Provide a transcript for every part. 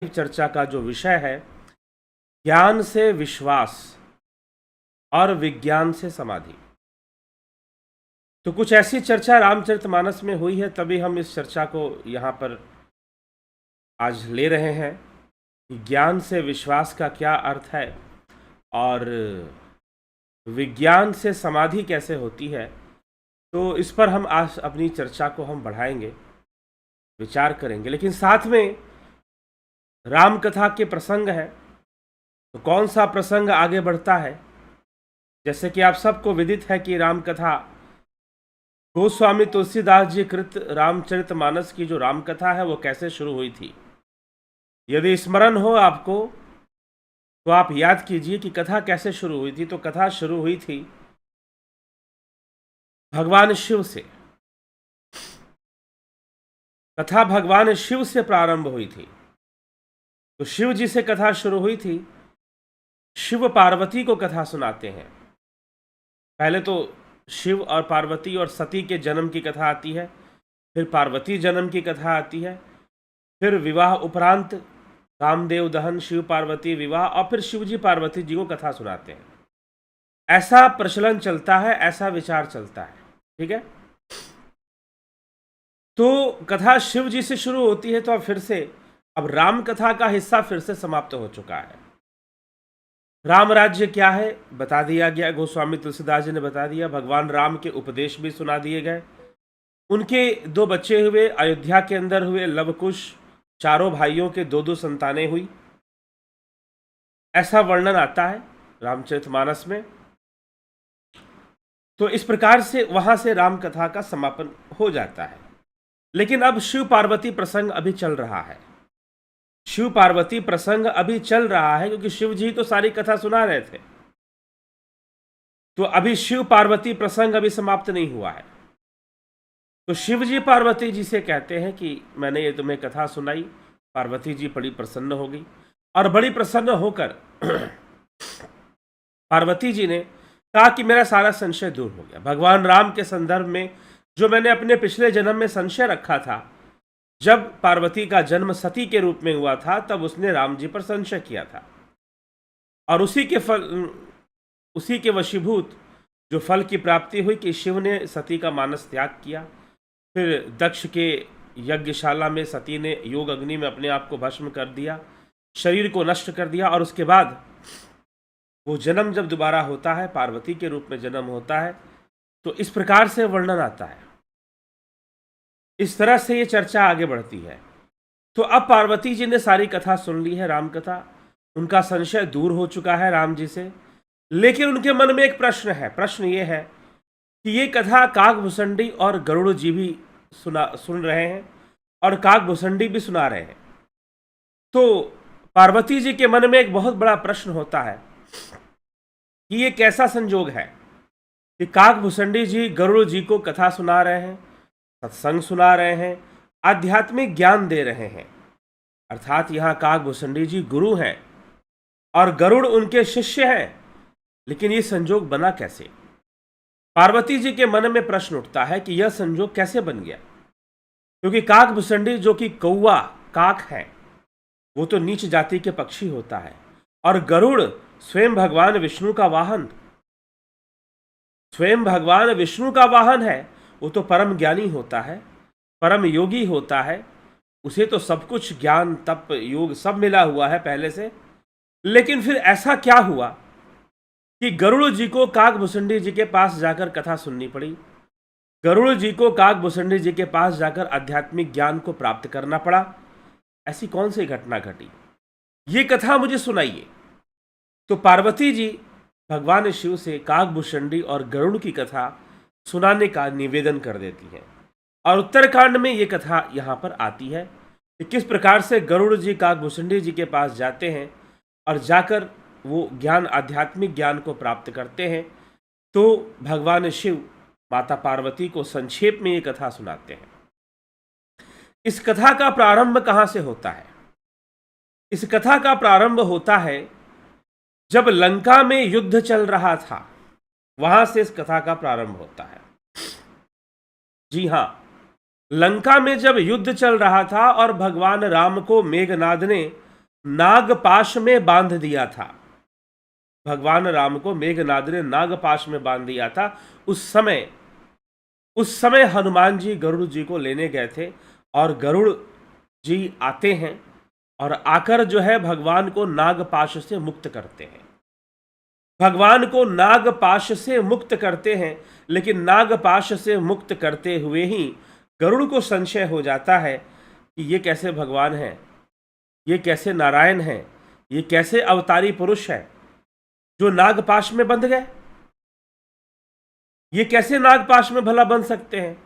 चर्चा का जो विषय है ज्ञान से विश्वास और विज्ञान से समाधि। तो कुछ ऐसी चर्चा रामचरितमानस में हुई है, तभी हम इस चर्चा को यहाँ पर आज ले रहे हैं कि ज्ञान से विश्वास का क्या अर्थ है और विज्ञान से समाधि कैसे होती है। तो इस पर हम आज अपनी चर्चा को हम बढ़ाएंगे, विचार करेंगे। लेकिन साथ में राम कथा के प्रसंग है, तो कौन सा प्रसंग आगे बढ़ता है। जैसे कि आप सबको विदित है कि राम कथा गोस्वामी तुलसीदास जी कृत रामचरितमानस की जो राम कथा है वो कैसे शुरू हुई थी। यदि स्मरण हो आपको तो आप याद कीजिए कि कथा कैसे शुरू हुई थी। तो कथा शुरू हुई थी भगवान शिव से। कथा भगवान शिव से प्रारंभ हुई थी। तो शिव जी से कथा शुरू हुई थी। शिव पार्वती को कथा सुनाते हैं। पहले तो शिव और पार्वती और सती के जन्म की कथा आती है, फिर पार्वती जन्म की कथा आती है, फिर विवाह उपरांत कामदेव दहन, शिव पार्वती विवाह, और फिर शिव जी पार्वती जी को कथा सुनाते हैं। ऐसा प्रचलन चलता है, ऐसा विचार चलता है। ठीक है। तो कथा शिव जी से शुरू होती है। तो अब फिर से अब राम कथा का हिस्सा फिर से समाप्त हो चुका है। राम राज्य क्या है बता दिया गया, गोस्वामी तुलसीदास जी ने बता दिया। भगवान राम के उपदेश भी सुना दिए गए। उनके दो बच्चे हुए, अयोध्या के अंदर हुए लवकुश, चारों भाइयों के दो दो संतानें हुई, ऐसा वर्णन आता है रामचरितमानस में। तो इस प्रकार से वहां से राम कथा का समापन हो जाता है। लेकिन अब शिव पार्वती प्रसंग अभी चल रहा है। शिव पार्वती प्रसंग अभी चल रहा है क्योंकि शिव जी तो सारी कथा सुना रहे थे। तो अभी शिव पार्वती प्रसंग अभी समाप्त नहीं हुआ है। तो शिव जी पार्वती जी से कहते हैं कि मैंने ये तुम्हें कथा सुनाई। पार्वती जी बड़ी प्रसन्न हो गई और बड़ी प्रसन्न होकर पार्वती जी ने कहा कि मेरा सारा संशय दूर हो गया। भगवान राम के संदर्भ में जो मैंने अपने पिछले जन्म में संशय रखा था, जब पार्वती का जन्म सती के रूप में हुआ था, तब उसने राम जी पर संशय किया था और उसी के वशीभूत जो फल की प्राप्ति हुई कि शिव ने सती का मानस त्याग किया। फिर दक्ष के यज्ञशाला में सती ने योग अग्नि में अपने आप को भस्म कर दिया, शरीर को नष्ट कर दिया, और उसके बाद वो जन्म जब दोबारा होता है, पार्वती के रूप में जन्म होता है। तो इस प्रकार से वर्णन आता है। इस तरह से ये चर्चा आगे बढ़ती है। तो अब पार्वती जी ने सारी कथा सुन ली है, राम कथा। उनका संशय दूर हो चुका है राम जी से। लेकिन उनके मन में एक प्रश्न है। प्रश्न ये है कि ये कथा काकभुसंडी और गरुड़ जी भी सुन रहे हैं और काकभुसंडी भी सुना रहे हैं। तो पार्वती जी के मन में एक बहुत बड़ा प्रश्न होता है कि ये कैसा संजोग है कि काकभुसंडी जी गरुड़ जी को कथा सुना रहे हैं, सत्संग सुना रहे हैं, आध्यात्मिक ज्ञान दे रहे हैं। अर्थात यहाँ काकभुसंडी जी गुरु हैं और गरुड़ उनके शिष्य हैं। लेकिन ये संजोग बना कैसे? पार्वती जी के मन में प्रश्न उठता है कि यह संजोग कैसे बन गया, क्योंकि काकभुसंडी जो कि कौवा काक है, वो तो नीच जाति के पक्षी होता है, और गरुड़ स्वयं भगवान विष्णु का वाहन है। वो तो परम ज्ञानी होता है, परम योगी होता है, उसे तो सब कुछ ज्ञान तप योग सब मिला हुआ है पहले से। लेकिन फिर ऐसा क्या हुआ कि गरुड़ जी को काकभुसंडी जी के पास जाकर कथा सुननी पड़ी, गरुड़ जी को काकभुसंडी जी के पास जाकर आध्यात्मिक ज्ञान को प्राप्त करना पड़ा? ऐसी कौन सी घटना घटी? ये कथा मुझे सुनाइए। तो पार्वती जी भगवान शिव से काकभुसंडी और गरुड़ की कथा सुनाने का निवेदन कर देती हैं। और उत्तरकांड में ये कथा यहाँ पर आती है कि किस प्रकार से गरुड़ जी काकभुसंडी जी के पास जाते हैं और जाकर वो ज्ञान, आध्यात्मिक ज्ञान को प्राप्त करते हैं। तो भगवान शिव माता पार्वती को संक्षेप में ये कथा सुनाते हैं। इस कथा का प्रारंभ कहाँ से होता है? इस कथा का प्रारंभ होता है जब लंका में युद्ध चल रहा था, वहां से इस कथा का प्रारंभ होता है। जी हाँ, लंका में जब युद्ध चल रहा था और भगवान राम को मेघनाद ने नागपाश में बांध दिया था। भगवान राम को मेघनाद ने नागपाश में बांध दिया था। उस समय हनुमान जी गरुड़ जी को लेने गए थे और गरुड़ जी आते हैं और आकर जो है भगवान को नागपाश से मुक्त करते हैं। भगवान को नागपाश से मुक्त करते हैं, लेकिन नागपाश से मुक्त करते हुए ही गरुड़ को संशय हो जाता है कि ये कैसे भगवान हैं, ये कैसे नारायण हैं, ये कैसे अवतारी पुरुष है जो नागपाश में बंध गए। ये कैसे नागपाश में भला बन सकते हैं?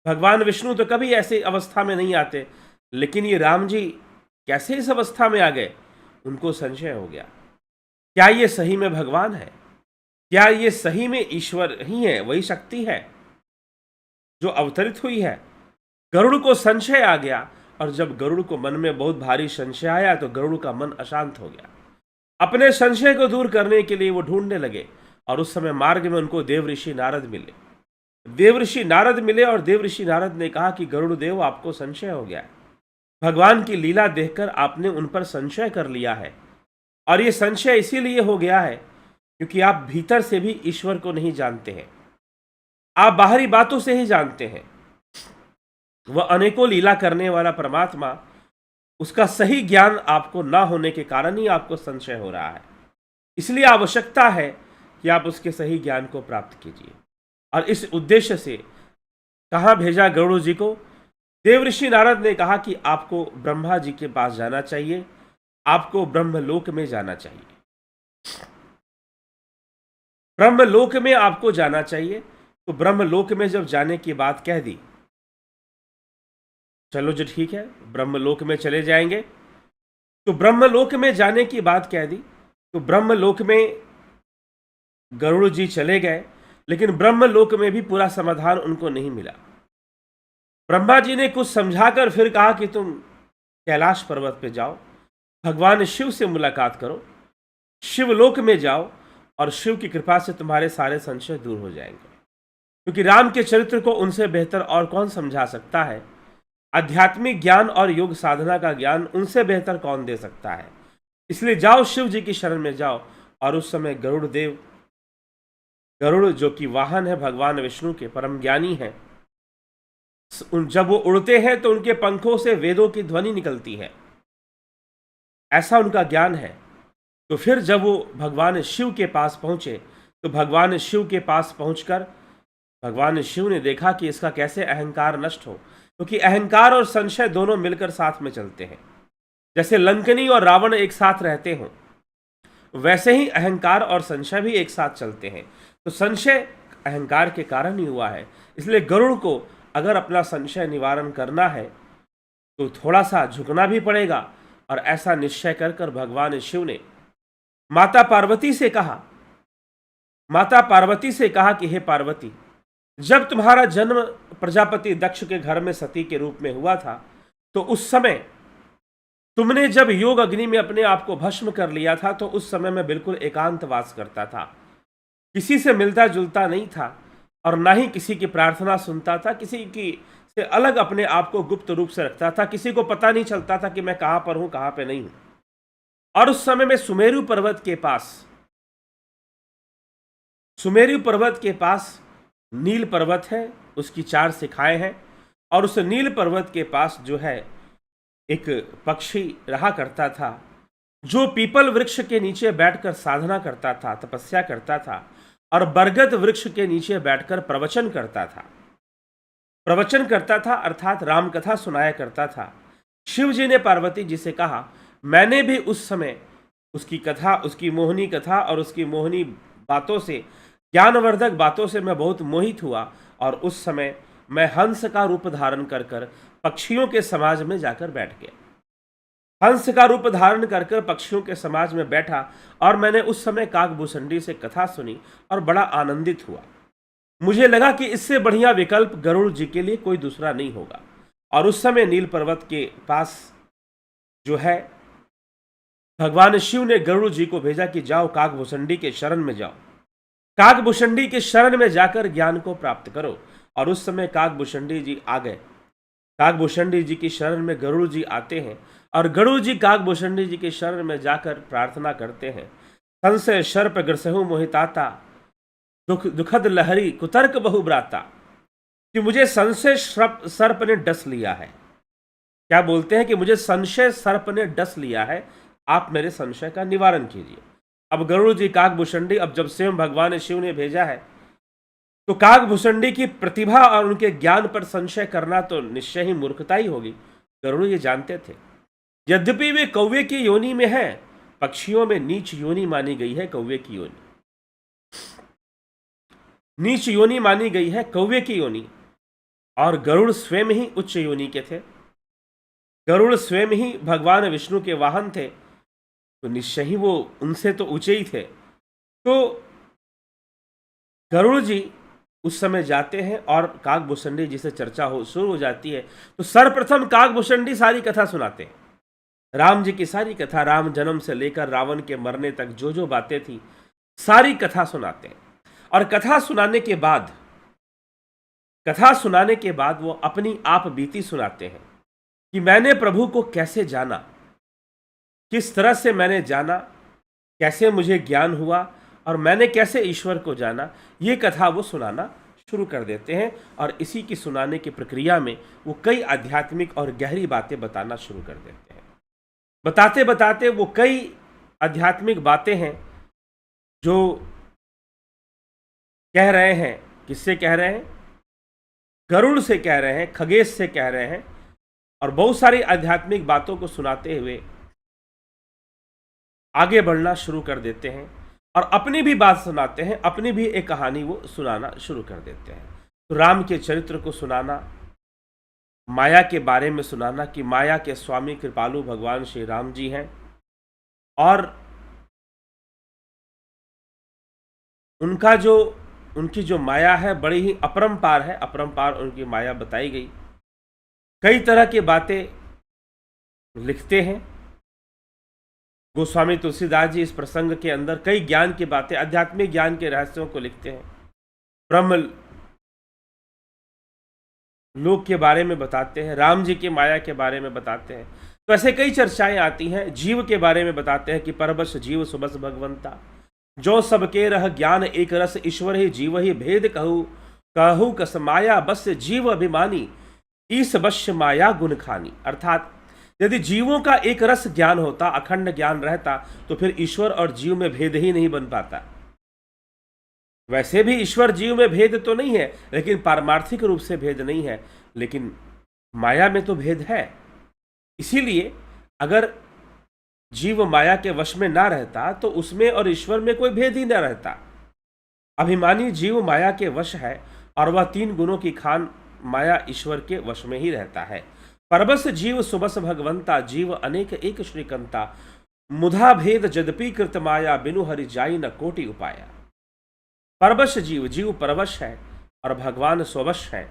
भगवान विष्णु तो कभी ऐसी अवस्था में नहीं आते, लेकिन ये राम जी कैसे इस अवस्था में आ गए? उनको संशय हो गया, क्या ये सही में भगवान है? क्या ये सही में ईश्वर ही है, वही शक्ति है जो अवतरित हुई है? गरुड़ को संशय आ गया, और जब गरुड़ को मन में बहुत भारी संशय आया तो गरुड़ का मन अशांत हो गया। अपने संशय को दूर करने के लिए वो ढूंढने लगे, और उस समय मार्ग में उनको देवऋषि नारद मिले। देवऋषि नारद मिले और देवऋषि नारद ने कहा कि गरुड़ देव, आपको संशय हो गया है। भगवान की लीला देखकर आपने उन पर संशय कर लिया है, और ये संशय इसीलिए हो गया है क्योंकि आप भीतर से भी ईश्वर को नहीं जानते हैं, आप बाहरी बातों से ही जानते हैं। वह अनेकों लीला करने वाला परमात्मा, उसका सही ज्ञान आपको ना होने के कारण ही आपको संशय हो रहा है। इसलिए आवश्यकता है कि आप उसके सही ज्ञान को प्राप्त कीजिए। और इस उद्देश्य से कहाँ भेजा गरुड़ जी को? देवऋषि नारद ने कहा कि आपको ब्रह्मा जी के पास जाना चाहिए, आपको ब्रह्मलोक में जाना चाहिए। ब्रह्मलोक में आपको जाना चाहिए। तो ब्रह्मलोक में जब जाने की बात कह दी, चलो जी ठीक है, ब्रह्मलोक में चले जाएंगे। तो ब्रह्मलोक में जाने की बात कह दी, तो ब्रह्मलोक में गरुड़ जी चले गए, लेकिन ब्रह्मलोक में भी पूरा समाधान उनको नहीं मिला। ब्रह्मा जी ने कुछ समझाकर फिर कहा कि तुम कैलाश पर्वत पे जाओ, भगवान शिव से मुलाकात करो, शिवलोक में जाओ, और शिव की कृपा से तुम्हारे सारे संशय दूर हो जाएंगे। क्योंकि राम के चरित्र को उनसे बेहतर और कौन समझा सकता है? आध्यात्मिक ज्ञान और योग साधना का ज्ञान उनसे बेहतर कौन दे सकता है? इसलिए जाओ, शिव जी की शरण में जाओ। और उस समय गरुड़ देव, गरुड़ जो कि वाहन है भगवान विष्णु के, परम ज्ञानी हैं, जब वो उड़ते हैं तो उनके पंखों से वेदों की ध्वनि निकलती है, ऐसा उनका ज्ञान है। तो फिर जब वो भगवान शिव के पास पहुंचे, तो भगवान शिव के पास पहुंचकर भगवान शिव ने देखा कि इसका कैसे अहंकार नष्ट हो, क्योंकि अहंकार और संशय दोनों मिलकर साथ में चलते हैं। जैसे लंकनी और रावण एक साथ रहते हों, वैसे ही अहंकार और संशय भी एक साथ चलते हैं। तो संशय अहंकार के कारण ही हुआ है। इसलिए गरुड़ को अगर अपना संशय निवारण करना है तो थोड़ा सा झुकना भी पड़ेगा। और ऐसा निश्चय कर भगवान शिव ने माता पार्वती से कहा कि हे पार्वती, जब तुम्हारा जन्म प्रजापति दक्ष के घर में सती के रूप में हुआ था, तो उस समय तुमने जब योग अग्नि में अपने आप को भस्म कर लिया था, तो उस समय मैं बिल्कुल एकांतवास करता था, किसी से मिलता जुलता नहीं था, और ना ही किसी की प्रार्थना सुनता था, किसी की से अलग अपने आप को गुप्त रूप से रखता था। किसी को पता नहीं चलता था कि मैं कहाँ पर हूँ, कहाँ पे नहीं हूँ। और उस समय में सुमेरु पर्वत के पास नील पर्वत है, उसकी 4 शिखाएं हैं, और उस नील पर्वत के पास जो है एक पक्षी रहा करता था, जो पीपल वृक्ष के नीचे बैठकर साधना करता था, तपस्या करता था, और बरगद वृक्ष के नीचे बैठकर प्रवचन करता था, अर्थात राम कथा सुनाया करता था। शिव जी ने पार्वती जी से कहा, मैंने भी उस समय उसकी कथा, उसकी मोहिनी कथा और उसकी मोहिनी बातों से, ज्ञानवर्धक बातों से मैं बहुत मोहित हुआ, और उस समय मैं हंस का रूप धारण कर पक्षियों के समाज में जाकर बैठ गया। हंस का रूप धारण कर पक्षियों के समाज में बैठा, और मैंने उस समय काकभूषणी से कथा सुनी और बड़ा आनंदित हुआ। मुझे लगा कि इससे बढ़िया विकल्प गरुड़ जी के लिए कोई दूसरा नहीं होगा। और उस समय नील पर्वत के पास जो है भगवान शिव ने गरुड़ जी को भेजा कि जाओ काकभूषणी के शरण में जाओ, काकभूषणी के शरण में जाकर ज्ञान को प्राप्त करो। और उस समय काकभूषणी जी आ गए। काकभूषणी जी की शरण में गरुड़ जी आते हैं, और गरुड़ जी काकभूषणी जी के शरण में जाकर प्रार्थना करते हैं, संशय सर्प ग्रसहु मोहिताता, दुखद लहरी कुतर्क बहु ब्राता, कि मुझे संशय सर्प ने डस लिया है। क्या बोलते हैं कि मुझे संशय सर्प ने डस लिया है, आप मेरे संशय का निवारण कीजिए। अब गरुड़ जी काकभूषणी, अब जब स्वयं भगवान शिव ने भेजा है तो काकभूषणी की प्रतिभा और उनके ज्ञान पर संशय करना तो निश्चय ही मूर्खता ही होगी। गरुड़ ये जानते थे, यद्यपि वे कौवे की योनि में है, पक्षियों में नीच योनि मानी गई है कौवे की योनि, नीच योनि मानी गई है कौवे की योनि, और गरुड़ स्वयं ही उच्च योनि के थे। गरुड़ स्वयं ही भगवान विष्णु के वाहन थे, तो निश्चय ही वो उनसे तो ऊंचे ही थे। तो गरुड़ जी उस समय जाते हैं और काकभूषणी जी से चर्चा शुरू हो जाती है। तो सर्वप्रथम काकभूषणी सारी कथा सुनाते हैं, राम जी की सारी कथा, राम जन्म से लेकर रावण के मरने तक जो जो बातें थी सारी कथा सुनाते हैं। और कथा सुनाने के बाद वो अपनी आप बीती सुनाते हैं कि मैंने प्रभु को कैसे जाना, किस तरह से मैंने जाना, कैसे मुझे ज्ञान हुआ और मैंने कैसे ईश्वर को जाना, ये कथा वो सुनाना शुरू कर देते हैं। और इसी की सुनाने की प्रक्रिया में वो कई आध्यात्मिक और गहरी बातें बताना शुरू कर देते हैं। बताते बताते वो कई आध्यात्मिक बातें हैं जो कह रहे हैं। किससे कह रहे हैं? गरुड़ से कह रहे हैं, खगेश से कह रहे हैं, और बहुत सारी आध्यात्मिक बातों को सुनाते हुए आगे बढ़ना शुरू कर देते हैं और अपनी भी बात सुनाते हैं, अपनी भी एक कहानी वो सुनाना शुरू कर देते हैं। तो राम के चरित्र को सुनाना, माया के बारे में सुनाना कि माया के स्वामी कृपालु भगवान श्री राम जी हैं और उनकी जो माया है बड़ी ही अपरंपार है, अपरंपार उनकी माया बताई गई। कई तरह की बातें लिखते हैं गोस्वामी तुलसीदास जी। इस प्रसंग के अंदर कई ज्ञान की बातें, आध्यात्मिक ज्ञान के रहस्यों को लिखते हैं, ब्रह्म लोक के बारे में बताते हैं, राम जी की माया के बारे में बताते हैं। तो ऐसे कई चर्चाएं आती हैं। जीव के बारे में बताते हैं कि परबश जीव सुबस भगवंता, जो सबके रह ज्ञान एक रस, ईश्वर ही जीव ही भेद कहू कस माया, बस जीव अभिमानी, ईस बश माया गुण खानी। अर्थात यदि जीवों का एक रस ज्ञान होता, अखंड ज्ञान रहता, तो फिर ईश्वर और जीव में भेद ही नहीं बन पाता। वैसे भी ईश्वर जीव में भेद तो नहीं है, लेकिन पारमार्थिक रूप से भेद नहीं है, लेकिन माया में तो भेद है। इसीलिए अगर जीव माया के वश में ना रहता तो उसमें और ईश्वर में कोई भेद ही ना रहता। अभिमानी जीव माया के वश है और वह तीन गुणों की खान माया ईश्वर के वश में ही रहता है। परबस जीव सुबस भगवंता, जीव अनेक एक श्रीकंता, मुधा भेद जदपि कृत माया, बिनु हरि जाई न कोटि उपाया। परबश जीव, जीव परवश है और भगवान स्ववश है,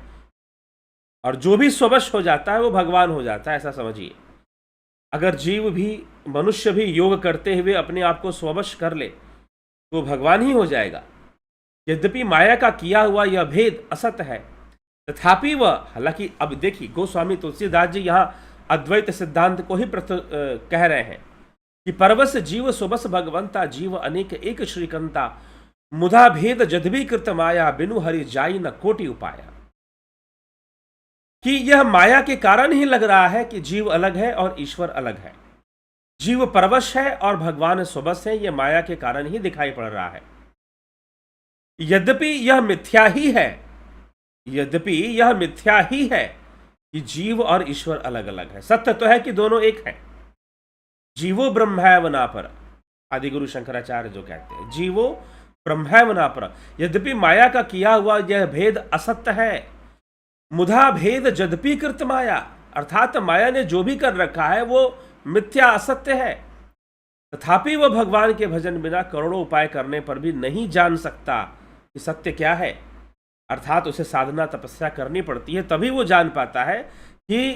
और जो भी स्ववश हो जाता है वो भगवान हो जाता है, ऐसा समझिए। अगर जीव भी, मनुष्य भी योग करते हुए अपने आप को स्ववश कर ले तो भगवान ही हो जाएगा। यद्यपि माया का किया हुआ यह भेद असत है, तथापि वह, हालांकि अब देखिए गोस्वामी तुलसीदास जी यहाँ अद्वैत सिद्धांत को ही कह रहे हैं कि परवश जीव सुबस भगवंता, जीव अनेक एक श्रीकंता, मुधा भेद जदभी कृत माया, बिनु हरि जाई न कोटि उपाया। कि यह माया के कारण ही लग रहा है कि जीव अलग है और ईश्वर अलग है। जीव परवश है और भगवान स्वबस है, यह माया के कारण ही दिखाई पड़ रहा है। यद्यपि यह मिथ्या ही है कि जीव और ईश्वर अलग अलग है। सत्य तो है कि दोनों एक है। जीवो ब्रह्मैव नापर, आदि गुरु शंकराचार्य जो कहते हैं, जीवो ब्रह्मैव नापर। यद्यपि माया का किया हुआ यह भेद असत्य है। मुधा भेद जदपि कृत माया, अर्थात माया ने जो भी कर रखा है वो मिथ्या असत्य है, तथापि वह भगवान के भजन बिना करोड़ों उपाय करने पर भी नहीं जान सकता कि सत्य क्या है। अर्थात उसे साधना तपस्या करनी पड़ती है, तभी वो जान पाता है कि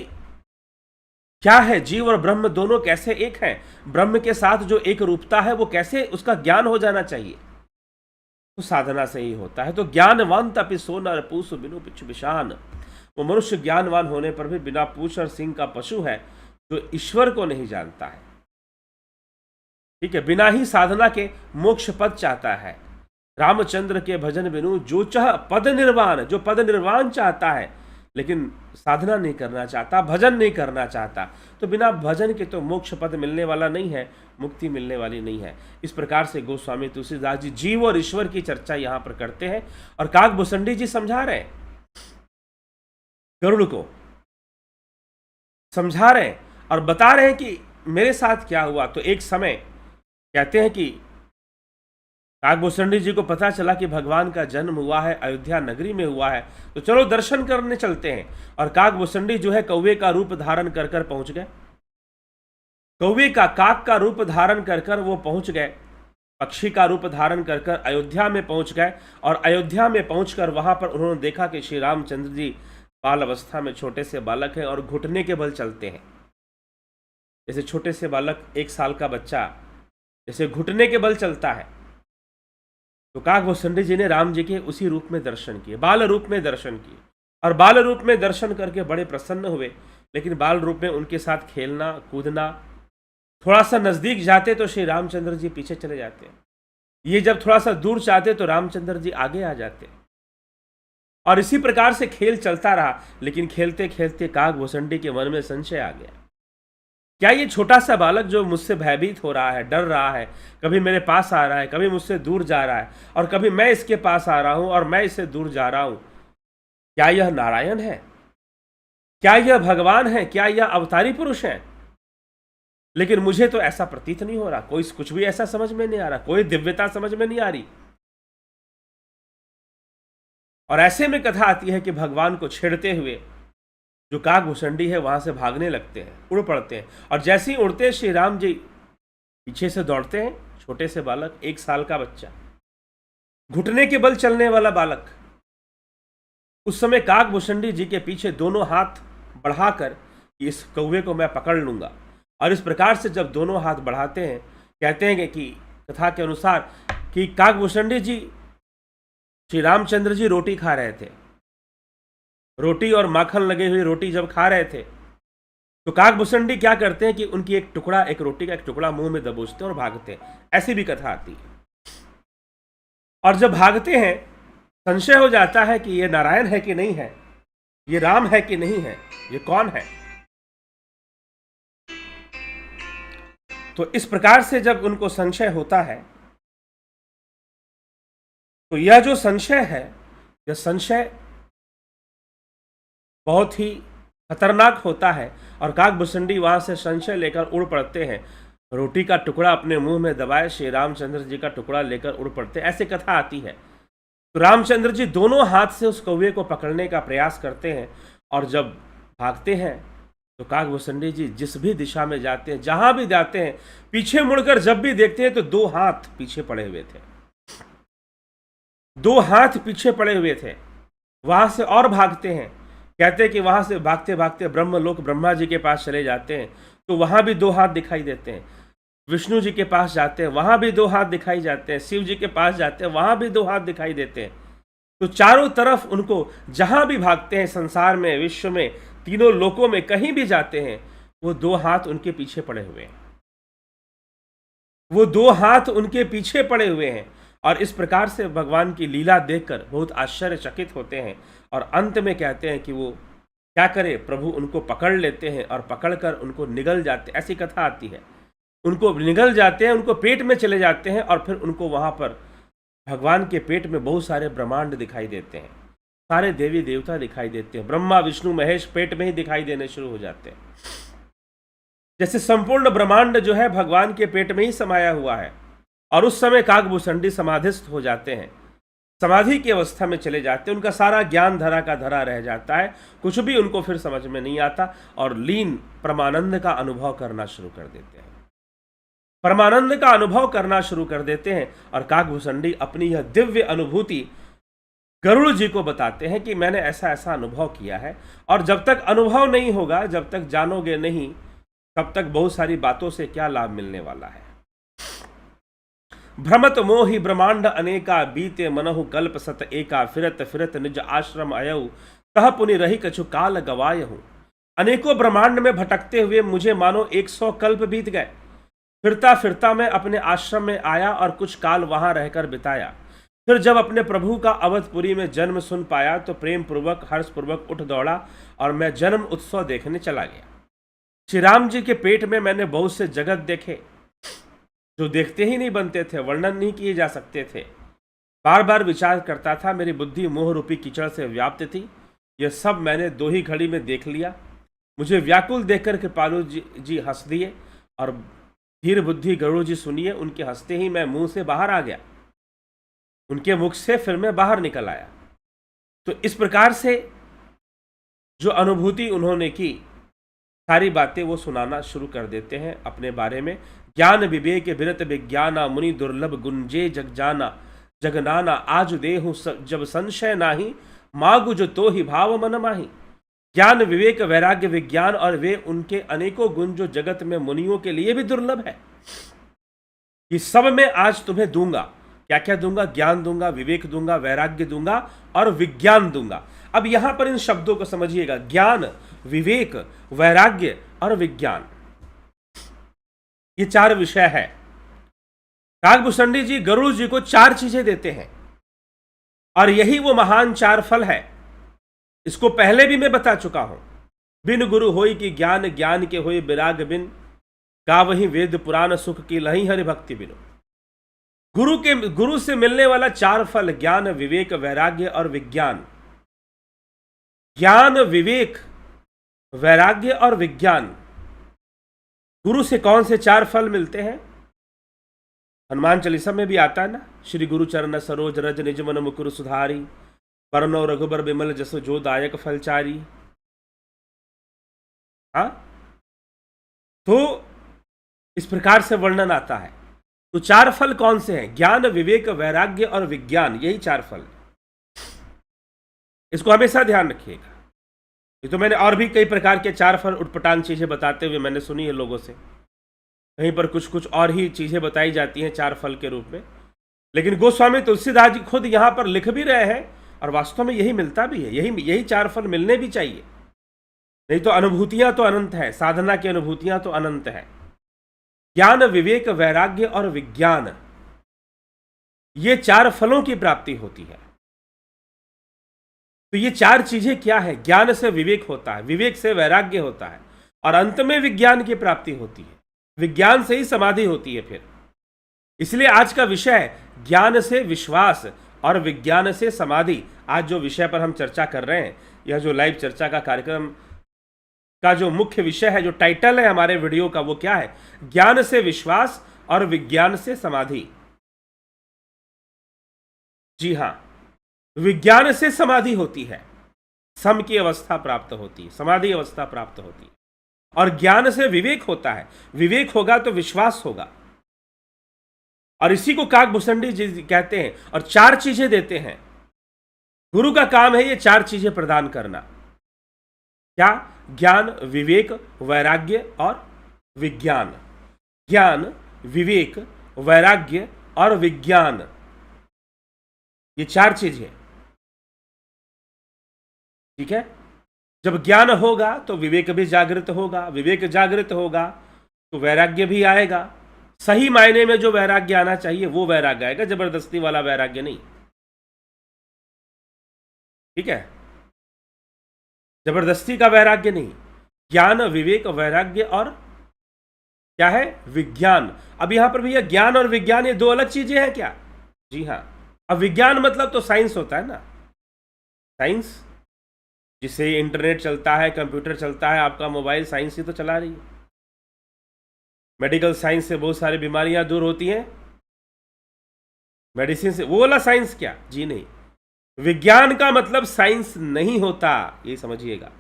क्या है जीव और ब्रह्म दोनों कैसे एक हैं। ब्रह्म के साथ जो एक रूपता है वो कैसे, उसका ज्ञान हो जाना चाहिए, तो साधना से ही होता है। तो ज्ञानवान तपि सो नर पूछ बिनु पिछ विशान, वो मनुष्य ज्ञानवान होने पर भी बिना पूछ और सिंह का पशु है, जो ईश्वर को नहीं जानता है, ठीक है, बिना ही साधना के मोक्ष पद चाहता है। रामचंद्र के भजन बिनु जो चाह पद निर्वाण, जो पद निर्वाण चाहता है लेकिन साधना नहीं करना चाहता, भजन नहीं करना चाहता, तो बिना भजन के तो मोक्ष पद मिलने वाला नहीं है, मुक्ति मिलने वाली नहीं है। इस प्रकार से गोस्वामी तुलसीदास जी जीव और ईश्वर की चर्चा यहां पर करते हैं और काकभूषणी जी समझा रहे हैं, गरुड़ को समझा रहे हैं और बता रहे हैं कि मेरे साथ क्या हुआ। तो एक समय कहते हैं कि काकभूषणी जी को पता चला कि भगवान का जन्म हुआ है, अयोध्या नगरी में हुआ है, तो चलो दर्शन करने चलते हैं। और काकभूषणी जो है कौवे का रूप धारण कर कर पहुंच गए, कौवे का, काक का रूप धारण कर कर वो पहुंच गए, पक्षी का रूप धारण कर कर अयोध्या में पहुंच गए। और अयोध्या में पहुंचकर वहां पर उन्होंने देखा कि श्री रामचंद्र जी बाल अवस्था में छोटे से बालक हैं और घुटने के बल चलते हैं। जैसे छोटे से बालक, 1 साल का बच्चा जैसे घुटने के बल चलता है, तो काकभूषणी जी ने राम जी के उसी रूप में दर्शन किए, बाल रूप में दर्शन किए। और बाल रूप में दर्शन करके बड़े प्रसन्न हुए। लेकिन बाल रूप में उनके साथ खेलना कूदना, थोड़ा सा नजदीक जाते तो श्री रामचंद्र जी पीछे चले जाते, ये जब थोड़ा सा दूर जाते तो रामचंद्र जी आगे आ जाते। और इसी प्रकार से खेल चलता रहा। लेकिन खेलते खेलते काकभूषणी के मन में संशय आ गया, क्या ये छोटा सा बालक जो मुझसे भयभीत हो रहा है, डर रहा है, कभी मेरे पास आ रहा है, कभी मुझसे दूर जा रहा है, और कभी मैं इसके पास आ रहा हूं और मैं इससे दूर जा रहा हूं, क्या यह नारायण है? क्या यह भगवान है? क्या यह अवतारी पुरुष है? लेकिन मुझे तो ऐसा प्रतीत नहीं हो रहा, कोई कुछ भी ऐसा समझ में नहीं आ रहा, कोई दिव्यता समझ में नहीं आ रही। और ऐसे में कथा आती है कि भगवान को छेड़ते हुए जो काकभूषणी है वहां से भागने लगते हैं, उड़ पड़ते हैं। और जैसे ही उड़ते श्री राम जी पीछे से दौड़ते हैं। छोटे से बालक, 1 साल का बच्चा, घुटने के बल चलने वाला बालक। उस समय काकभूषणी जी के पीछे दोनों हाथ बढ़ाकर इस कौवे को मैं पकड़ लूंगा। और इस प्रकार से जब दोनों हाथ बढ़ाते हैं, कहते हैं कि कथा के अनुसार कि काकभूषणी जी, श्री रामचंद्र जी रोटी खा रहे थे, रोटी और माखन लगे हुई रोटी जब खा रहे थे, तो काकभूषणी क्या करते हैं कि उनकी एक रोटी का एक टुकड़ा मुंह में दबोचते हैं और भागते हैं। ऐसी भी कथा आती है। और जब भागते हैं, संशय हो जाता है कि ये नारायण है कि नहीं है, ये राम है कि नहीं है, ये कौन है। तो इस प्रकार से जब उनको संशय होता है, तो यह जो संशय है, यह संशय बहुत ही खतरनाक होता है। और काकभूषणी वहां से संशय लेकर उड़ पड़ते हैं, रोटी का टुकड़ा अपने मुंह में दबाए श्री रामचंद्र जी का टुकड़ा लेकर उड़ पड़ते हैं। ऐसे कथा आती है। तो रामचंद्र जी दोनों हाथ से उस कौवे को पकड़ने का प्रयास करते हैं। और जब भागते हैं तो काकभूषणी जी जिस भी दिशा में जाते हैं, जहां भी जाते हैं, पीछे मुड़कर जब भी देखते हैं तो 2 हाथ पीछे पड़े हुए थे, 2 हाथ पीछे पड़े हुए थे। वहां से और भागते हैं, कहते हैं कि वहां से भागते भागते ब्रह्मलोक ब्रह्मा जी के पास चले जाते हैं, तो वहां भी 2 हाथ दिखाई देते हैं। विष्णु जी के पास जाते हैं, वहां भी 2 हाथ दिखाई जाते हैं। शिव जी के पास जाते हैं, वहां भी 2 हाथ दिखाई देते हैं। तो चारों तरफ उनको जहां भी भागते हैं, संसार में, विश्व में, तीनों लोकों में कहीं भी जाते हैं, वो 2 हाथ उनके पीछे पड़े हुए हैं, वो 2 हाथ उनके पीछे पड़े हुए हैं। और इस प्रकार से भगवान की लीला देखकर बहुत आश्चर्यचकित होते हैं। और अंत में कहते हैं कि वो क्या करे, प्रभु उनको पकड़ लेते हैं और पकड़कर उनको निगल जाते। ऐसी कथा आती है, उनको निगल जाते हैं, उनको पेट में चले जाते हैं। और फिर उनको वहां पर भगवान के पेट में बहुत सारे ब्रह्मांड दिखाई देते हैं, सारे देवी देवता दिखाई देते हैं, ब्रह्मा विष्णु महेश पेट में ही दिखाई देने शुरू हो जाते हैं। जैसे संपूर्ण ब्रह्मांड जो है भगवान के पेट में ही समाया हुआ है। और उस समय काकभूषणी समाधिस्थ हो जाते हैं, समाधि की अवस्था में चले जाते हैं। उनका सारा ज्ञान धरा का धरा रह जाता है, कुछ भी उनको फिर समझ में नहीं आता। और लीन परमानंद का अनुभव करना शुरू कर देते हैं, परमानंद का अनुभव करना शुरू कर देते हैं। और काकभूषणी अपनी यह दिव्य अनुभूति गरुड़ जी को बताते हैं कि मैंने ऐसा ऐसा अनुभव किया है। और जब तक अनुभव नहीं होगा, जब तक जानोगे नहीं, तब तक बहुत सारी बातों से क्या लाभ मिलने वाला है। भ्रमत मोहि ब्रह्मांड अनेका, बीते मनहु कल्प सत एका, फिरत फिरत निज आश्रम अयऊ, तह पुनि रही कछु काल गवायहु। अनेकों ब्रह्मांड में भटकते हुए मुझे मानो 100 कल्प बीत गए। फिरता फिरता मैं अपने आश्रम में आया और कुछ काल वहां रहकर बिताया। फिर जब अपने प्रभु का अवधपुरी में जन्म सुन पाया तो प्रेम पूर्वक हर्ष पूर्वक उठ दौड़ा और मैं जन्म उत्सव देखने चला गया। श्री राम जी के पेट में मैंने बहुत से जगत देखे जो देखते ही नहीं बनते थे, वर्णन नहीं किए जा सकते थे। बार बार विचार करता था, मेरी बुद्धि मोह रूपी कीचड़ से व्याप्त थी। यह सब मैंने 2 ही घड़ी में देख लिया। मुझे व्याकुल देखकर कृपालु जी हंस दिए और धीर बुद्धि गरुड़ जी सुनिए, उनके हंसते ही मैं मुंह से बाहर आ गया, उनके मुख से फिर मैं बाहर निकल आया। तो इस प्रकार से जो अनुभूति उन्होंने की, सारी बातें वो सुनाना शुरू कर देते हैं अपने बारे में। ज्ञान विवेक विरत विज्ञाना मुनि दुर्लभ गुंजे जग जाना जगनाना आज देहु जब संशय नाही मागु जो तो ही भाव मन माही। ज्ञान विवेक वैराग्य विज्ञान और वे उनके अनेकों गुण जो जगत में मुनियों के लिए भी दुर्लभ है, ये सब मैं आज तुम्हें दूंगा। क्या क्या दूंगा? ज्ञान दूंगा, विवेक दूंगा, वैराग्य दूंगा और विज्ञान दूंगा। अब यहां पर इन शब्दों को समझिएगा, ज्ञान, विवेक, वैराग्य और विज्ञान, ये 4 विषय है। काकभूषणी जी गरुड़ जी को 4 चीजें देते हैं और यही वो महान 4 फल है। इसको पहले भी मैं बता चुका हूं। बिन गुरु होई कि ज्ञान, ज्ञान के होई विराग बिन, गा वही वेद पुराण सुख की लही हरि भक्ति बिनो। गुरु से मिलने वाला 4 फल, ज्ञान, विवेक, वैराग्य और विज्ञान। ज्ञान, विवेक, वैराग्य और विज्ञान, गुरु से कौन से 4 फल मिलते हैं? हनुमान चालीसा में भी आता है ना, श्री गुरु चरण सरोज रज निज मन मुकुर सुधारी, परनो रघुबर बिमल जसो जो दायक फलचारी। हाँ, तो इस प्रकार से वर्णन आता है। तो 4 फल कौन से हैं? ज्ञान, विवेक, वैराग्य और विज्ञान, यही 4 फल। इसको हमेशा ध्यान रखिएगा। ये तो मैंने और भी कई प्रकार के 4 फल उटपटांग चीजें बताते हुए मैंने सुनी है लोगों से, कहीं पर कुछ कुछ और ही चीजें बताई जाती हैं 4 फल के रूप में, लेकिन गोस्वामी तुलसीदास जी खुद यहां पर लिख भी रहे हैं और वास्तव में यही मिलता भी है। यही 4 फल मिलने भी चाहिए, नहीं तो अनुभूतियां तो अनंत है, साधना की अनुभूतियां तो अनंत है। ज्ञान, विवेक, वैराग्य और विज्ञान, ये 4 फलों की प्राप्ति होती है। तो ये 4 चीजें क्या है? ज्ञान से विवेक होता है, विवेक से वैराग्य होता है और अंत में विज्ञान की प्राप्ति होती है। विज्ञान से ही समाधि होती है फिर। इसलिए आज का विषय है ज्ञान से विश्वास और विज्ञान से समाधि। आज जो विषय पर हम चर्चा कर रहे हैं, यह जो लाइव चर्चा का कार्यक्रम का जो मुख्य विषय है, जो टाइटल है हमारे वीडियो का, वो क्या है? ज्ञान से विश्वास और विज्ञान से समाधि। जी हां, विज्ञान से समाधि होती है, सम की अवस्था प्राप्त होती है, समाधि अवस्था प्राप्त होती है। और ज्ञान से विवेक होता है, विवेक होगा तो विश्वास होगा। और इसी को काकभूषणी जी कहते हैं। और 4 चीजें देते हैं। गुरु का काम है ये 4 चीजें प्रदान करना। क्या? ज्ञान, विवेक, वैराग्य और विज्ञान। ज्ञान, विवेक, वैराग्य और विज्ञान, ये 4 चीजें। ठीक है? जब ज्ञान होगा तो विवेक भी जागृत होगा, विवेक जागृत होगा तो वैराग्य भी आएगा। सही मायने में जो वैराग्य आना चाहिए वो वैराग्य आएगा, जबरदस्ती वाला वैराग्य नहीं। ठीक है? जबरदस्ती का वैराग्य नहीं। ज्ञान, विवेक, वैराग्य और क्या है? विज्ञान। अब यहां पर भैया ज्ञान और विज्ञान ये 2 अलग चीजें हैं क्या? जी हां। अब विज्ञान मतलब तो साइंस होता है ना, साइंस जिससे इंटरनेट चलता है, कंप्यूटर चलता है, आपका मोबाइल, साइंस ही तो चला रही है। मेडिकल साइंस से बहुत सारी बीमारियां दूर होती हैं, मेडिसिन से। वो वाला साइंस क्या? जी नहीं। विज्ञान का मतलब साइंस नहीं होता, ये समझिएगा।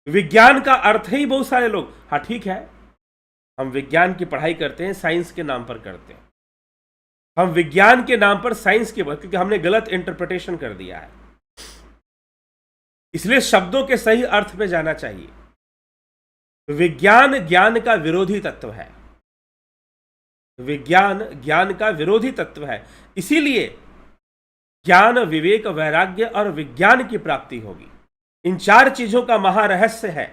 विज्ञान का अर्थ ही बहुत सारे लोग, हाँ ठीक है, हम विज्ञान की पढ़ाई करते हैं, साइंस के नाम पर करते हैं। हम विज्ञान के नाम पर साइंस के, क्योंकि हमने गलत इंटरप्रिटेशन कर दिया है। इसलिए शब्दों के सही अर्थ में जाना चाहिए। विज्ञान ज्ञान का विरोधी तत्व है, विज्ञान ज्ञान का विरोधी तत्व है। इसीलिए ज्ञान, विवेक, वैराग्य और विज्ञान की प्राप्ति होगी। इन 4 चीजों का महारहस्य है।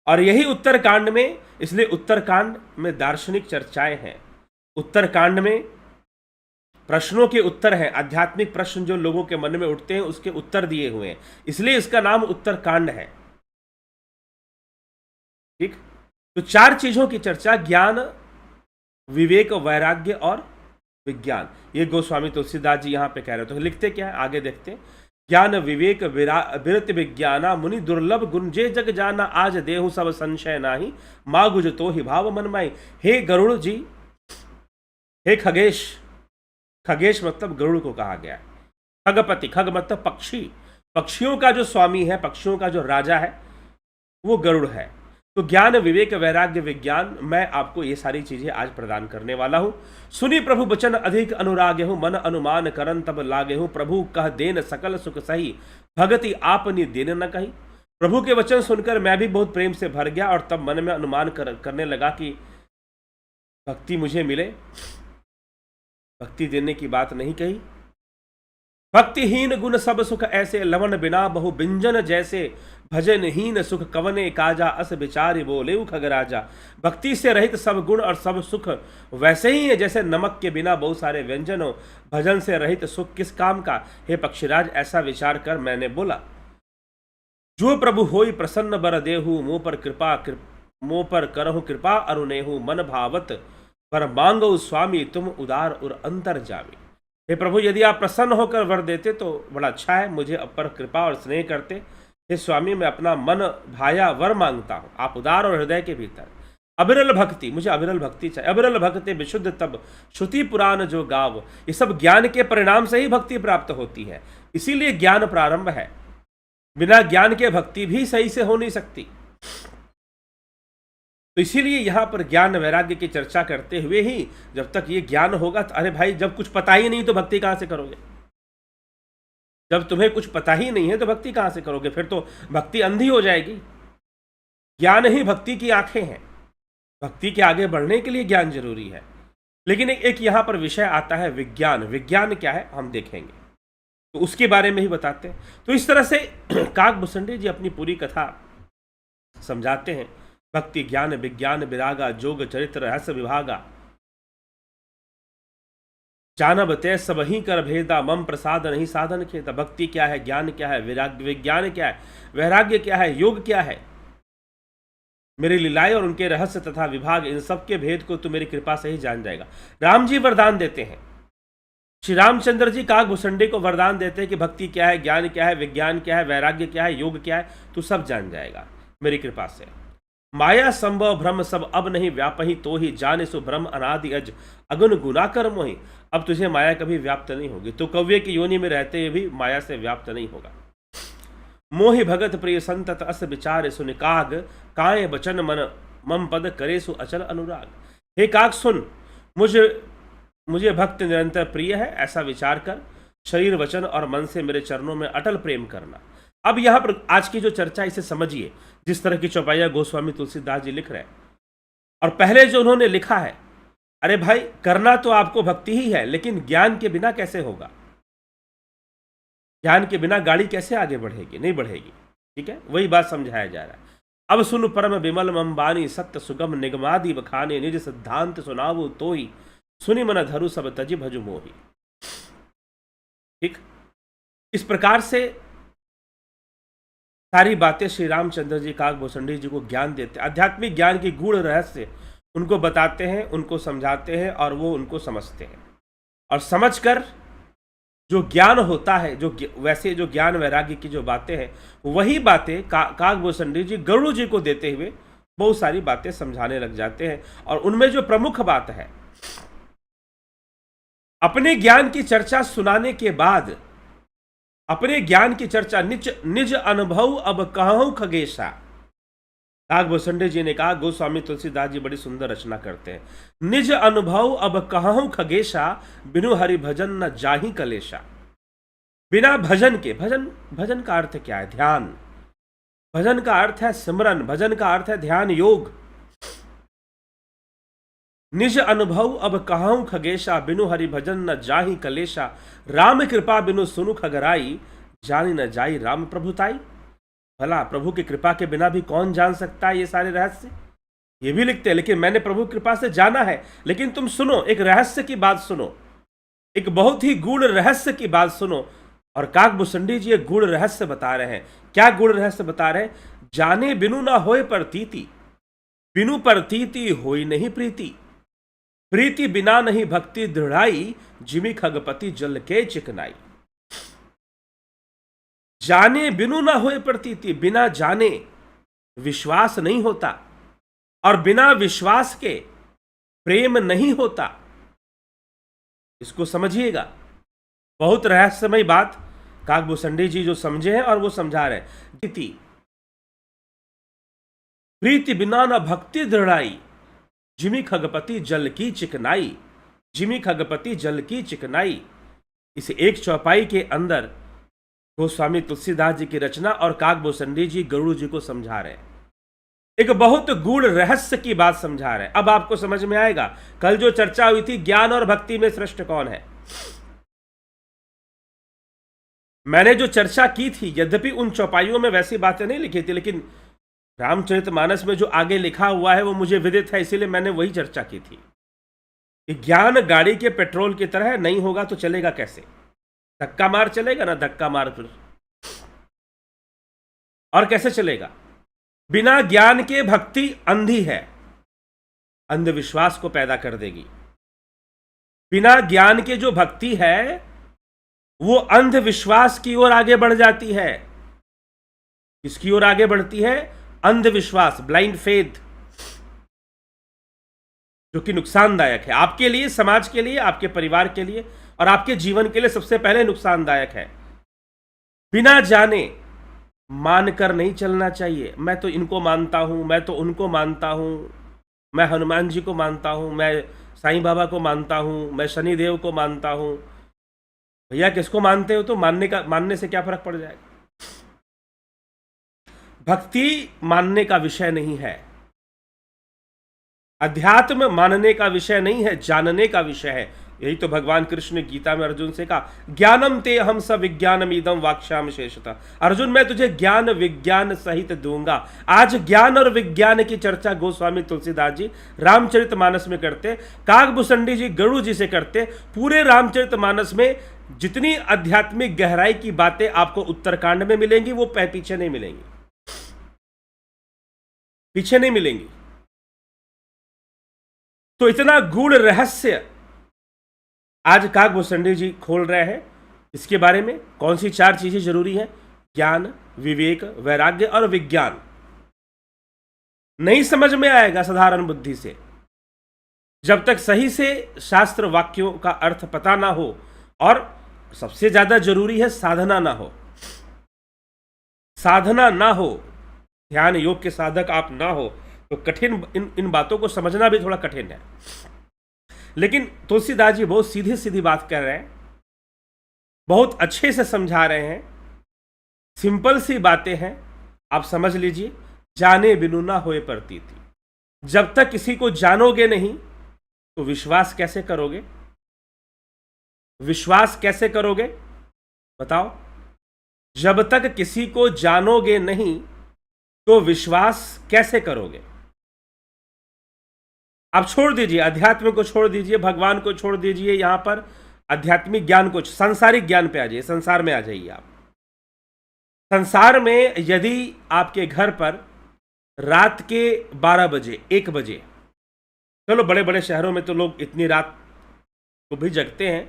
और यही उत्तरकांड में, इसलिए उत्तरकांड में दार्शनिक चर्चाएं हैं। उत्तरकांड में प्रश्नों के उत्तर हैं, आध्यात्मिक प्रश्न जो लोगों के मन में उठते हैं उसके उत्तर दिए हुए हैं, इसलिए इसका नाम उत्तरकांड है। ठीक, तो 4 चीजों की चर्चा, ज्ञान, विवेक, वैराग्य और विज्ञान, ये गोस्वामी तुलसीदास जी यहां पे कह रहे हो। तो लिखते क्या है, आगे देखते हैं। ज्ञान विवेक विरत विज्ञाना मुनि दुर्लभ गुण जे जग जाना, आज देहु सब संशय नाही, माँ गुज तो ही भाव मन माई। हे गरुड़ जी, हे खगेश, खगेश मतलब गरुड़ को कहा गया है। खगपति, खग मतलब पक्षी, पक्षियों का जो स्वामी है, पक्षियों का जो राजा है वो गरुड़ है। तो ज्ञान विवेक वैराग्य विज्ञान, मैं आपको ये सारी चीजें आज प्रदान करने वाला हूं। सुनी प्रभु वचन अधिक अनुराग हूं, मन अनुमान करन तब लागे हूं, प्रभु कह देन सकल सुख सही, भगति आपनी देन न कही। प्रभु के वचन सुनकर मैं भी बहुत प्रेम से भर गया और तब मन में अनुमान करने लगा कि भक्ति मुझे मिले। भक्ति देने की बात नहीं कही। भक्तिहीन गुण सब सुख ऐसे, लवण बिना बहु बिंजन जैसे, भजनहीन सुख कवने काजा, अस विचारि बोले खगराजा। भक्ति से रहित सब गुण और सब सुख वैसे ही है जैसे नमक के बिना बहुत सारे व्यंजन हो। भजन से रहित सुख किस काम का, हे पक्षीराज ऐसा विचार कर मैंने बोला। जो प्रभु होई प्रसन्न बर देहु, मोह पर करहु कृपा अरुनेहु, मन भावत पर मांगो स्वामी तुम उदार और अंतर जामी। हे प्रभु, यदि आप प्रसन्न होकर वर देते तो बड़ा अच्छा है, मुझे अब पर कृपा और स्नेह करते। हे स्वामी, मैं अपना मन भाया वर मांगता हूँ, आप उदार और हृदय के भीतर। अविरल भक्ति, मुझे अविरल भक्ति चाहिए। अविरल भक्ति विशुद्ध तब, श्रुति पुराण जो गाव। ये सब ज्ञान के परिणाम से ही भक्ति प्राप्त होती है, इसीलिए ज्ञान प्रारंभ है। बिना ज्ञान के भक्ति भी सही से हो नहीं सकती। तो इसीलिए यहां पर ज्ञान वैराग्य की चर्चा करते हुए ही, जब तक ये ज्ञान होगा तो, अरे भाई जब कुछ पता ही नहीं तो भक्ति कहां से करोगे? जब तुम्हें कुछ पता ही नहीं है तो भक्ति कहां से करोगे? फिर तो भक्ति अंधी हो जाएगी। ज्ञान ही भक्ति की आंखें हैं। भक्ति के आगे बढ़ने के लिए ज्ञान जरूरी है। लेकिन एक यहां पर विषय आता है विज्ञान। विज्ञान क्या है हम देखेंगे, तो उसके बारे में ही बताते हैं। तो इस तरह से काकभूषणी जी अपनी पूरी कथा समझाते हैं। भक्ति ज्ञान विज्ञान विरागा, जोग चरित्र रहस्य विभागा, जानब तय सब ही कर भेदा, मम प्रसाद नहीं साधन खेता। भक्ति क्या है, ज्ञान क्या है, विज्ञान क्या है, वैराग्य क्या है, योग क्या है, मेरी लीलाएं और उनके रहस्य तथा विभाग, इन सब के भेद को तू मेरी कृपा से ही जान जाएगा। राम जी वरदान देते हैं। श्री रामचंद्र जी काकभूषणी को वरदान देते हैं कि भक्ति क्या है, ज्ञान क्या है, विज्ञान क्या है, वैराग्य क्या है, योग क्या है, तू सब जान जाएगा मेरी कृपा से। माया संभव भ्रम सब अब नहीं व्यापही, तो ही जाने सो भ्रम अनादि अज, अगुन गुना कर मोहि। अब तुझे माया कभी व्याप्त नहीं होगी, तो कव्य की योनि में रहते हुए भी माया से व्याप्त नहीं होगा। मोहि भगत प्रिय संतत अस विचार सुन, काग काय बचन मन मम पद करे सु अचल अनुराग। हे काग सुन, मुझे भक्त निरंतर प्रिय है, ऐसा विचार कर शरीर वचन और मन से मेरे चरणों में अटल प्रेम करना। अब यहां पर आज की जो चर्चा, इसे समझिए। जिस तरह की चौपाइया गोस्वामी तुलसीदास जी लिख रहे हैं, और पहले जो उन्होंने लिखा है, अरे भाई करना तो आपको भक्ति ही है, लेकिन ज्ञान के बिना कैसे होगा? ज्ञान के बिना गाड़ी कैसे आगे बढ़ेगी? नहीं बढ़ेगी। ठीक है, वही बात समझाया जा रहा है। अब सुन परम विमल मम्बानी, सत्य सुगम निगमादि बखाने, निज सिद्धांत सुनावो तो ही, सुनि मन धरु सब तजि भजु मोहि। ठीक, इस प्रकार से सारी बातें श्री रामचंद्र जी काकभूषणी जी को ज्ञान देते, आध्यात्मिक ज्ञान की गूढ़ रहस्य उनको बताते हैं, उनको समझाते हैं, और वो उनको समझते हैं। और समझकर जो ज्ञान होता है, जो वैसे जो ज्ञान वैराग्य की जो बातें हैं, वही बातें काकभूषणी जी गरुड़ जी को देते हुए बहुत सारी बातें समझाने लग जाते हैं। और उनमें जो प्रमुख बात है, अपने ज्ञान की चर्चा सुनाने के बाद, अपने ज्ञान की चर्चा निज अनुभव अब कहूं खगेशा। काकभूषणी जी ने कहा, गोस्वामी तुलसीदास जी बड़ी सुंदर रचना करते हैं। निज अनुभव अब कहूं खगेशा, बिनु हरि भजन न जाहि कलेशा। बिना भजन के, भजन का अर्थ क्या है? ध्यान। भजन का अर्थ है सिमरन, भजन का अर्थ है ध्यान योग। निज अनुभव अब कहूं खगेशा, बिनु हरि भजन न जाहि कलेशा। राम कृपा बिनु सुनु खगराई, जानी न जाई राम प्रभुताई। भला प्रभु की कृपा के बिना भी कौन जान सकता है ये सारे रहस्य। ये भी लिखते हैं, लेकिन मैंने प्रभु की कृपा से जाना है। लेकिन तुम सुनो, एक रहस्य की बात सुनो, एक बहुत ही गूढ़ रहस्य की बात सुनो। और काकभूषुंडी जी एक गूढ़ रहस्य बता रहे हैं। क्या गूढ़ रहस्य बता रहे हैं? जाने बिनु ना होए प्रतीति, बिनु प्रतीति होई नहीं प्रीति, प्रीति बिना नहीं भक्ति दृढ़ाई, जिमि खगपति जल के चिकनाई। जाने बिनु ना होए प्रतीति, बिना जाने विश्वास नहीं होता, और बिना विश्वास के प्रेम नहीं होता। इसको समझिएगा, बहुत रहस्यमय बात काकभूषुंडी जी जो समझे हैं और वो समझा रहे हैं। प्रीति बिना न भक्ति दृढ़ाई, जिमि खगपति जल की चिकनाई, जिमि खगपति जल की चिकनाई। इस एक चौपाई के अंदर गोस्वामी तुलसीदास जी की रचना और काकभूषुंडी जी गरुड़ जी को समझा रहे हैं। एक बहुत गूढ़ रहस्य की बात समझा रहे हैं। अब आपको समझ में आएगा कल जो चर्चा हुई थी ज्ञान और भक्ति में श्रेष्ठ कौन है। मैंने जो चर्चा की थी, यद्यपि उन चौपाइयों में वैसी बातें नहीं लिखी थी, लेकिन रामचरितमानस में जो आगे लिखा हुआ है वो मुझे विदित है, इसीलिए मैंने वही चर्चा की थी कि ज्ञान गाड़ी के पेट्रोल की तरह है, नहीं होगा तो चलेगा कैसे। धक्का मार चलेगा ना, धक्का मार फिर और कैसे चलेगा। बिना ज्ञान के भक्ति अंधी है, अंधविश्वास को पैदा कर देगी। बिना ज्ञान के जो भक्ति है वो अंधविश्वास की ओर आगे बढ़ जाती है। किसकी ओर आगे बढ़ती है? अंधविश्वास, ब्लाइंड फेथ, जो कि नुकसानदायक है आपके लिए, समाज के लिए, आपके परिवार के लिए और आपके जीवन के लिए सबसे पहले नुकसानदायक है। बिना जाने मानकर नहीं चलना चाहिए। मैं तो इनको मानता हूं, मैं तो उनको मानता हूं, मैं हनुमान जी को मानता हूं, मैं साईं बाबा को मानता हूं, मैं शनिदेव को मानता हूं। भैया किसको मानते हो? तो मानने से क्या फर्क पड़ जाएगा। भक्ति मानने का विषय नहीं है, अध्यात्म मानने का विषय नहीं है, जानने का विषय है। यही तो भगवान कृष्ण ने गीता में अर्जुन से कहा, ज्ञानम ते हम सब विज्ञानम इदम वाक्ष्याम शेषतः। अर्जुन मैं तुझे ज्ञान विज्ञान सहित दूंगा। आज ज्ञान और विज्ञान की चर्चा गोस्वामी तुलसीदास जी रामचरितमानस में करते, काकभूषुंडी जी गरुड़ जी से करते। पूरे रामचरितमानस में जितनी आध्यात्मिक गहराई की बातें आपको उत्तरकांड में मिलेंगी वो पीछे नहीं मिलेंगी, पीछे नहीं मिलेंगी। तो इतना गूढ़ रहस्य आज काकभूषुंडी जी खोल रहे हैं। इसके बारे में कौन सी 4 चीजें जरूरी हैं? ज्ञान, विवेक, वैराग्य और विज्ञान। नहीं समझ में आएगा साधारण बुद्धि से जब तक सही से शास्त्र वाक्यों का अर्थ पता ना हो, और सबसे ज्यादा जरूरी है साधना ना हो। साधना ना हो, ध्यान योग के साधक आप ना हो तो कठिन, इन बातों को समझना भी थोड़ा कठिन है। लेकिन तुलसीदास जी बहुत सीधी सीधी बात कर रहे हैं, बहुत अच्छे से समझा रहे हैं, सिंपल सी बातें हैं, आप समझ लीजिए। जाने बिनु ना होए प्रतीति, जब तक किसी को जानोगे नहीं तो विश्वास कैसे करोगे? विश्वास कैसे करोगे बताओ? जब तक किसी को जानोगे नहीं तो विश्वास कैसे करोगे? आप छोड़ दीजिए, अध्यात्म को छोड़ दीजिए, भगवान को छोड़ दीजिए, यहां पर आध्यात्मिक ज्ञान को, संसारिक ज्ञान पे आ जाइए, संसार में आ जाइए आप। संसार में यदि आपके घर पर रात के 12 बजे 1 बजे, चलो बड़े बड़े शहरों में तो लोग इतनी रात को भी जगते हैं,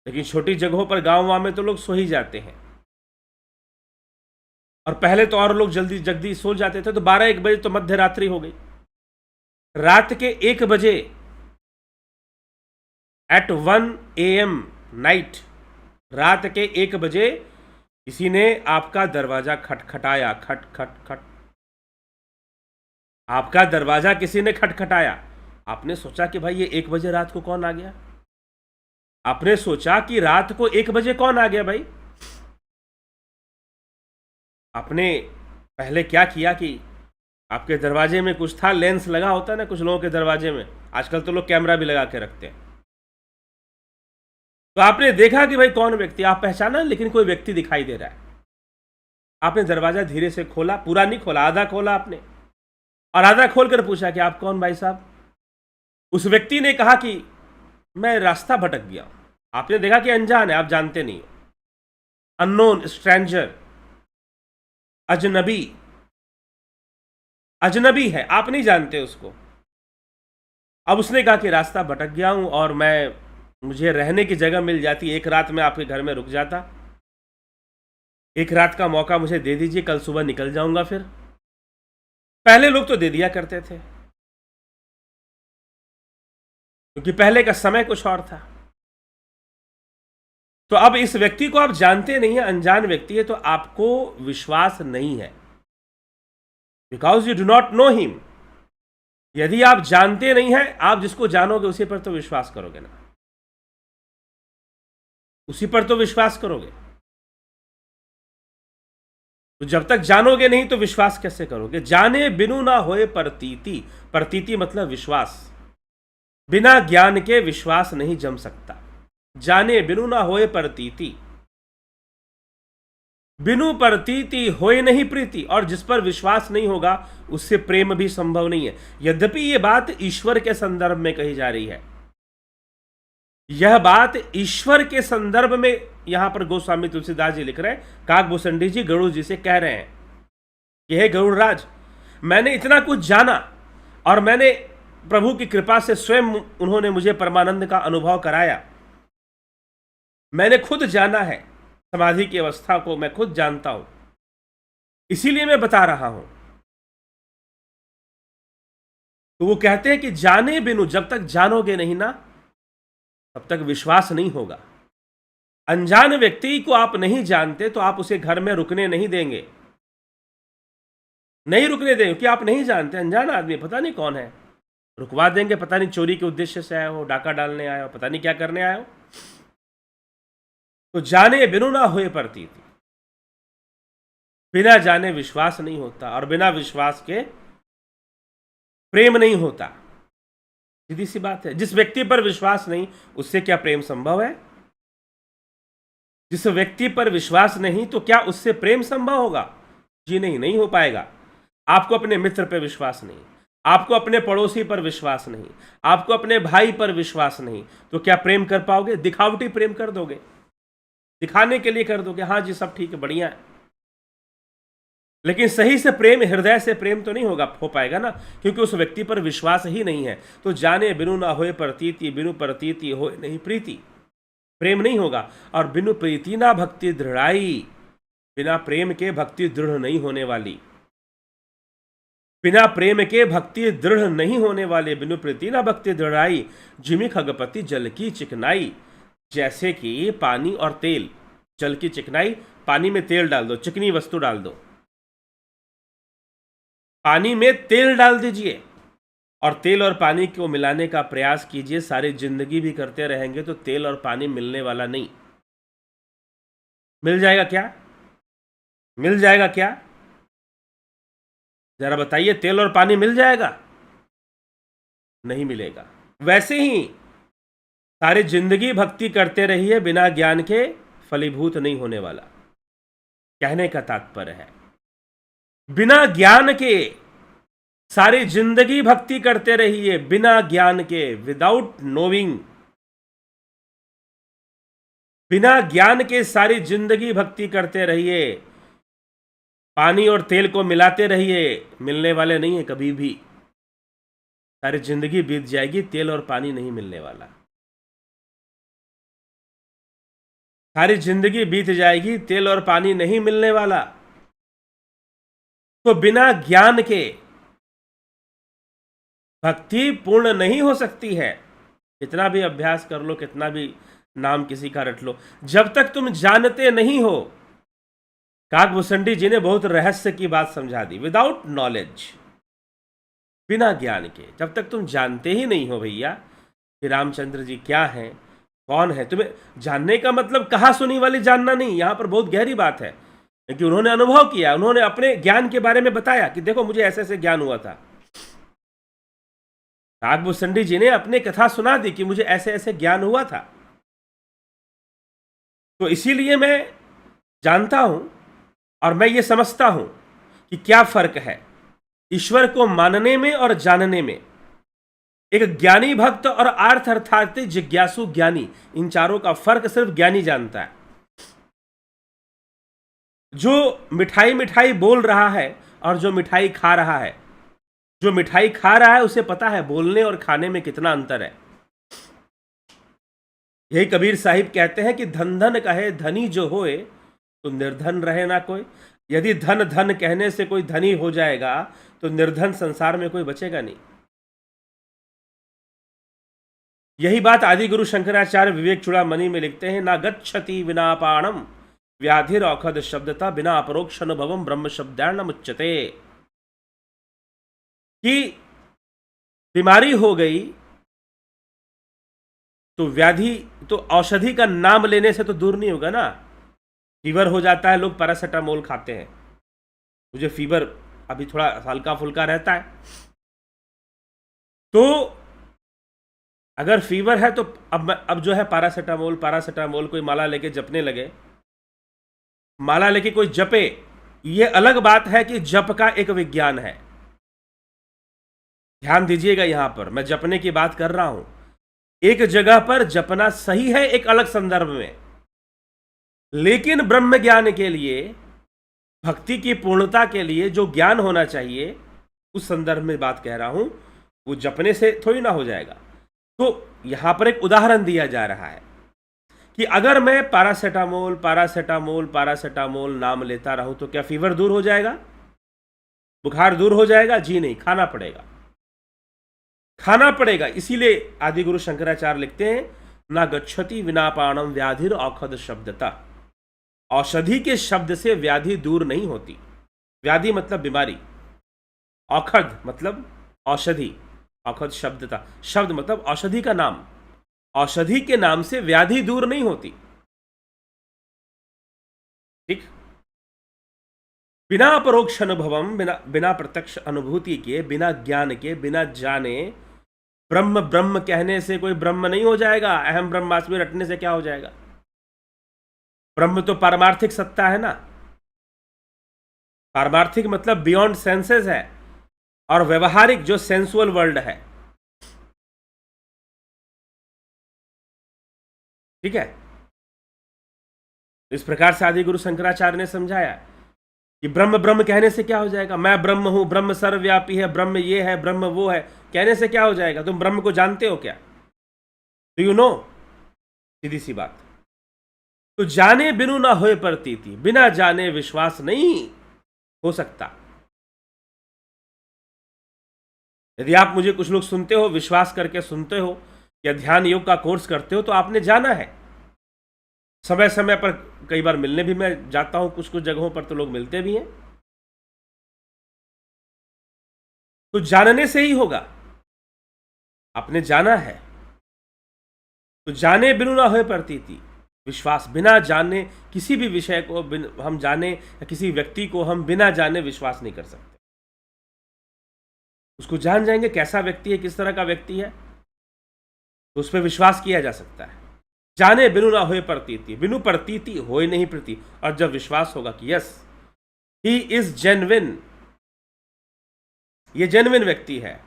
लेकिन छोटी जगहों पर गांव में तो लोग सो ही जाते हैं। और पहले तो और लोग जल्दी सो जाते थे, तो 12-1 बजे तो मध्य रात्रि हो गई। रात के 1 बजे एट 1 AM नाइट, रात के 1 बजे किसी ने आपका दरवाजा खटखटाया, खट खट खट, आपका दरवाजा किसी ने खटखटाया। आपने सोचा कि भाई ये 1 बजे रात को कौन आ गया? आपने सोचा कि रात को 1 बजे कौन आ गया भाई? आपने पहले क्या किया कि आपके दरवाजे में कुछ था, लेंस लगा होता है ना कुछ लोगों के दरवाजे में, आजकल तो लोग कैमरा भी लगा के रखते हैं। तो आपने देखा कि भाई कौन व्यक्ति, आप पहचाना, लेकिन कोई व्यक्ति दिखाई दे रहा है। आपने दरवाजा धीरे से खोला, पूरा नहीं खोला, आधा खोला आपने, और आधा खोलकर पूछा कि आप कौन भाई साहब? उस व्यक्ति ने कहा कि मैं रास्ता भटक गया हूं। आपने देखा कि अनजान है, आप जानते नहीं हो, अननोन, स्ट्रेंजर, अजनबी, अजनबी है, आप नहीं जानते उसको। अब उसने कहा कि रास्ता भटक गया हूं और मुझे रहने की जगह मिल जाती, एक रात में आपके घर में रुक जाता, एक रात का मौका मुझे दे दीजिए, कल सुबह निकल जाऊंगा फिर। पहले लोग तो दे दिया करते थे, क्योंकि पहले का समय कुछ और था। तो अब इस व्यक्ति को आप जानते नहीं है, अनजान व्यक्ति है, तो आपको विश्वास नहीं है, because you do not know him. यदि आप जानते नहीं हैं, आप जिसको जानोगे उसी पर तो विश्वास करोगे ना, उसी पर तो विश्वास करोगे। तो जब तक जानोगे नहीं तो विश्वास कैसे करोगे? जाने बिनु ना होए प्रतीति, प्रतीति मतलब विश्वास। बिना ज्ञान के विश्वास नहीं जम सकता। जाने बिनु ना होए प्रतीति, बिनु प्रतीति होए नहीं प्रीति, और जिस पर विश्वास नहीं होगा उससे प्रेम भी संभव नहीं है। यद्यपि यह बात ईश्वर के संदर्भ में कही जा रही है, यह बात ईश्वर के संदर्भ में यहां पर गोस्वामी तुलसीदास जी लिख रहे हैं, काकभूषणी जी गरुड़ जी से कह रहे हैं कि हे गरुड़राज, मैंने इतना कुछ जाना और मैंने प्रभु की कृपा से स्वयं उन्होंने मुझे परमानंद का अनुभव कराया। मैंने खुद जाना है, समाधि की अवस्था को मैं खुद जानता हूं, इसीलिए मैं बता रहा हूं। तो वो कहते हैं कि जाने बिनु, जब तक जानोगे नहीं ना तब तक विश्वास नहीं होगा। अनजान व्यक्ति को आप नहीं जानते तो आप उसे घर में रुकने नहीं देंगे, नहीं रुकने देंगे, क्योंकि आप नहीं जानते। अनजान आदमी, पता नहीं कौन है, रुकवा देंगे, पता नहीं चोरी के उद्देश्य से आया हो, डाका डालने आया हो, पता नहीं क्या करने आया हो। तो जाने बिनु ना होए प्रतीति, बिना जाने विश्वास नहीं होता, और बिना विश्वास के प्रेम नहीं होता। सीधी सी बात है। जिस व्यक्ति पर विश्वास नहीं, उससे क्या प्रेम संभव है? जिस व्यक्ति पर विश्वास नहीं तो क्या उससे प्रेम संभव होगा? जी नहीं, नहीं हो पाएगा। आपको अपने मित्र पर विश्वास नहीं, आपको अपने पड़ोसी पर विश्वास नहीं, आपको अपने भाई पर विश्वास नहीं, तो क्या प्रेम कर पाओगे? दिखावटी प्रेम कर दोगे, दिखाने के लिए कर दोगे, हाँ जी सब ठीक है, बढ़िया है, लेकिन सही से प्रेम, हृदय से प्रेम तो नहीं हो पाएगा ना, क्योंकि उस व्यक्ति पर विश्वास ही नहीं है। तो जाने बिनु ना होए प्रतीति, बिनु प्रतीति होए नहीं प्रीति, प्रेम नहीं होगा। और बिनु प्रीति ना भक्ति दृढ़ाई, बिना प्रेम के भक्ति दृढ़ नहीं होने वाली, बिना प्रेम के भक्ति दृढ़ नहीं होने वाले। बिनु प्रीति ना भक्ति दृढ़ाई, जिमि खगपति जल की चिकनाई। जैसे कि पानी और तेल, जल की चिकनाई, पानी में तेल डाल दो, चिकनी वस्तु डाल दो, पानी में तेल डाल दीजिए और तेल और पानी को मिलाने का प्रयास कीजिए। सारी जिंदगी भी करते रहेंगे तो तेल और पानी मिलने वाला नहीं। मिल जाएगा क्या? मिल जाएगा क्या? जरा बताइए, तेल और पानी मिल जाएगा? नहीं मिलेगा। वैसे ही सारी जिंदगी भक्ति करते रहिए, बिना ज्ञान के फलीभूत नहीं होने वाला। कहने का तात्पर्य है, बिना ज्ञान के सारी जिंदगी भक्ति करते रहिए, बिना ज्ञान के, विदाउट नोइंग, बिना ज्ञान के सारी जिंदगी भक्ति करते रहिए। पानी और तेल को मिलाते रहिए, मिलने वाले नहीं है कभी भी। सारी जिंदगी बीत जाएगी, तेल और पानी नहीं मिलने वाला। सारी जिंदगी बीत जाएगी, तेल और पानी नहीं मिलने वाला। तो बिना ज्ञान के भक्ति पूर्ण नहीं हो सकती है। कितना भी अभ्यास कर लो, कितना भी नाम किसी का रट लो, जब तक तुम जानते नहीं हो। काकभूषणी जी ने बहुत रहस्य की बात समझा दी। विदाउट नॉलेज, बिना ज्ञान के, जब तक तुम जानते ही नहीं हो भैया कि रामचंद्र जी क्या हैं, कौन है। तुम्हें जानने का मतलब कहा सुनी वाली जानना नहीं, यहां पर बहुत गहरी बात है, क्योंकि उन्होंने अनुभव किया, उन्होंने अपने ज्ञान के बारे में बताया कि देखो मुझे ऐसे ऐसे ज्ञान हुआ था। काकभूषणी जी ने अपनी कथा सुना दी कि मुझे ऐसे ऐसे ज्ञान हुआ था। तो इसीलिए मैं जानता हूं और मैं ये समझता हूं कि क्या फर्क है ईश्वर को मानने में और जानने में। एक ज्ञानी भक्त और आर्थ अर्थात जिज्ञासु ज्ञानी, इन चारों का फर्क सिर्फ ज्ञानी जानता है। जो मिठाई मिठाई बोल रहा है और जो मिठाई खा रहा है, जो मिठाई खा रहा है उसे पता है बोलने और खाने में कितना अंतर है। यही कबीर साहिब कहते हैं कि धन धन कहे धनी जो होए तो निर्धन रहे ना कोई। यदि धन धन कहने से कोई धनी हो जाएगा तो निर्धन संसार में कोई बचेगा नहीं। यही बात आदि गुरु शंकराचार्य विवेक चूड़ामणि में लिखते हैं, ना गच्छति विनापाणम व्याधिर औखद शब्दता बिना अपरोक्ष अनुभवम ब्रह्म शब्दार्णम उच्यते। कि बीमारी हो गई तो व्याधि तो औषधि का नाम लेने से तो दूर नहीं होगा ना। फीवर हो जाता है, लोग पैरासीटामोल खाते हैं। मुझे फीवर अभी थोड़ा हल्का फुल्का रहता है, तो अगर फीवर है तो अब जो है पैरासीटामोल कोई माला लेके जपने लगे, माला लेके कोई जपे, ये अलग बात है कि जप का एक विज्ञान है। ध्यान दीजिएगा, यहां पर मैं जपने की बात कर रहा हूं। एक जगह पर जपना सही है एक अलग संदर्भ में, लेकिन ब्रह्म ज्ञान के लिए, भक्ति की पूर्णता के लिए जो ज्ञान होना चाहिए उस संदर्भ में बात कह रहा हूं, वो जपने से थोड़ी ना हो जाएगा। तो यहां पर एक उदाहरण दिया जा रहा है कि अगर मैं पैरासीटामोल नाम लेता रहूं तो क्या फीवर दूर हो जाएगा, बुखार दूर हो जाएगा? जी नहीं, खाना पड़ेगा। इसीलिए आदि गुरु शंकराचार्य लिखते हैं, ना गच्छति विनापाणम व्याधिर औखद शब्दता। औषधि के शब्द से व्याधि दूर नहीं होती। व्याधि मतलब बीमारी, औखद मतलब औषधि, औखद शब्दता, शब्द मतलब औषधि का नाम। औषधि के नाम से व्याधि दूर नहीं होती। ठीक, बिना अपरोक्ष अनुभवम, बिना प्रत्यक्ष अनुभूति के, बिना ज्ञान के, बिना जाने ब्रह्म कहने से कोई ब्रह्म नहीं हो जाएगा। अहम ब्रह्मास्मि रटने से क्या हो जाएगा? ब्रह्म तो पारमार्थिक सत्ता है ना। पारमार्थिक मतलब बियॉन्ड सेंसेस है, और व्यवहारिक जो सेंसुअल वर्ल्ड है। ठीक है, इस प्रकार से आदि गुरु शंकराचार्य ने समझाया कि ब्रह्म कहने से क्या हो जाएगा? मैं ब्रह्म हूं, ब्रह्म सर्वव्यापी है, ब्रह्म ये है, ब्रह्म वो है, कहने से क्या हो जाएगा? तुम ब्रह्म को जानते हो क्या? Do you know? सीधी सी बात। तो जाने बिनु ना होए प्रतीति, बिना जाने विश्वास नहीं हो सकता। यदि आप मुझे कुछ लोग सुनते हो, विश्वास करके सुनते हो, या ध्यान योग का कोर्स करते हो, तो आपने जाना है। समय समय पर कई बार मिलने भी मैं जाता हूं, कुछ जगहों पर तो लोग मिलते भी हैं। तो जानने से ही होगा। आपने जाना है तो जाने बिनु ना होए प्रतीति, विश्वास। बिना जाने किसी भी विषय को हम जाने, या किसी व्यक्ति को हम बिना जाने विश्वास नहीं कर सकते। उसको जान जाएंगे कैसा व्यक्ति है, किस तरह का व्यक्ति है, तो उस पर विश्वास किया जा सकता है। जाने बिनु ना होए प्रतीति, बिनु प्रतीति होए नहीं प्रती। और जब विश्वास होगा कि यस ही इज जेन्युइन, ये जेन्युइन व्यक्ति है,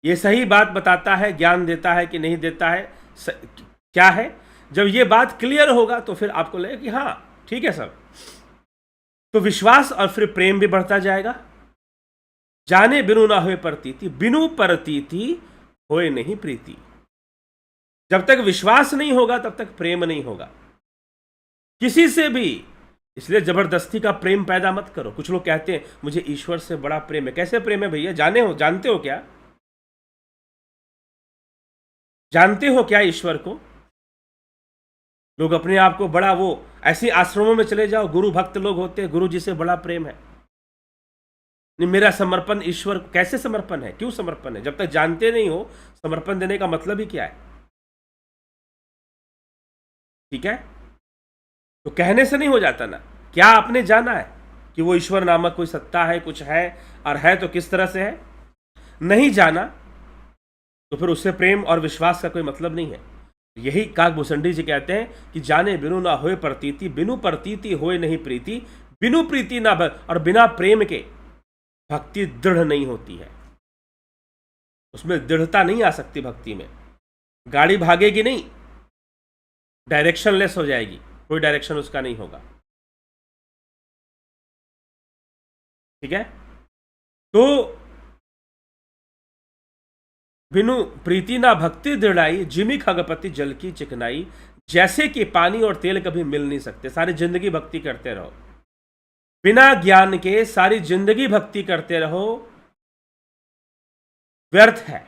ये सही बात बताता है, ज्ञान देता है कि नहीं देता है, क्या है, जब ये बात क्लियर होगा तो फिर आपको लगेगा कि हाँ ठीक है सब। तो विश्वास और फिर प्रेम भी बढ़ता जाएगा। जाने बिनु ना होए प्रतीति, बिनु प्रतीति होए नहीं प्रीति। जब तक विश्वास नहीं होगा तब तक प्रेम नहीं होगा किसी से भी। इसलिए जबरदस्ती का प्रेम पैदा मत करो। कुछ लोग कहते हैं मुझे ईश्वर से बड़ा प्रेम है। कैसे प्रेम है भैया? जानते हो क्या? जानते हो क्या ईश्वर को? लोग अपने आप को बड़ा, वो ऐसे आश्रमों में चले जाओ, गुरु भक्त लोग होते हैं, गुरु जी से बड़ा प्रेम है। नहीं, मेरा समर्पण ईश्वर। कैसे समर्पण है? क्यों समर्पण है? जब तक जानते नहीं हो समर्पण देने का मतलब ही क्या है? ठीक है, तो कहने से नहीं हो जाता ना। क्या आपने जाना है कि वो ईश्वर नामक कोई सत्ता है, कुछ है, और है तो किस तरह से है? नहीं जाना तो फिर उससे प्रेम और विश्वास का कोई मतलब नहीं है। यही काकभूषणी जी कहते हैं कि जाने बिनु ना होए प्रतीति, बिनु प्रतीति होए नहीं प्रीति, बिनु प्रीति ना और बिना प्रेम के भक्ति दृढ़ नहीं होती है। उसमें दृढ़ता नहीं आ सकती भक्ति में। गाड़ी भागेगी नहीं, डायरेक्शनलेस हो जाएगी, कोई डायरेक्शन उसका नहीं होगा। ठीक है, तो बिनु प्रीति ना भक्ति दृढ़ाई, जिमी खगपति जल की चिकनाई, जैसे कि पानी और तेल कभी मिल नहीं सकते। सारी जिंदगी भक्ति करते रहो, बिना ज्ञान के सारी जिंदगी भक्ति करते रहो, व्यर्थ है।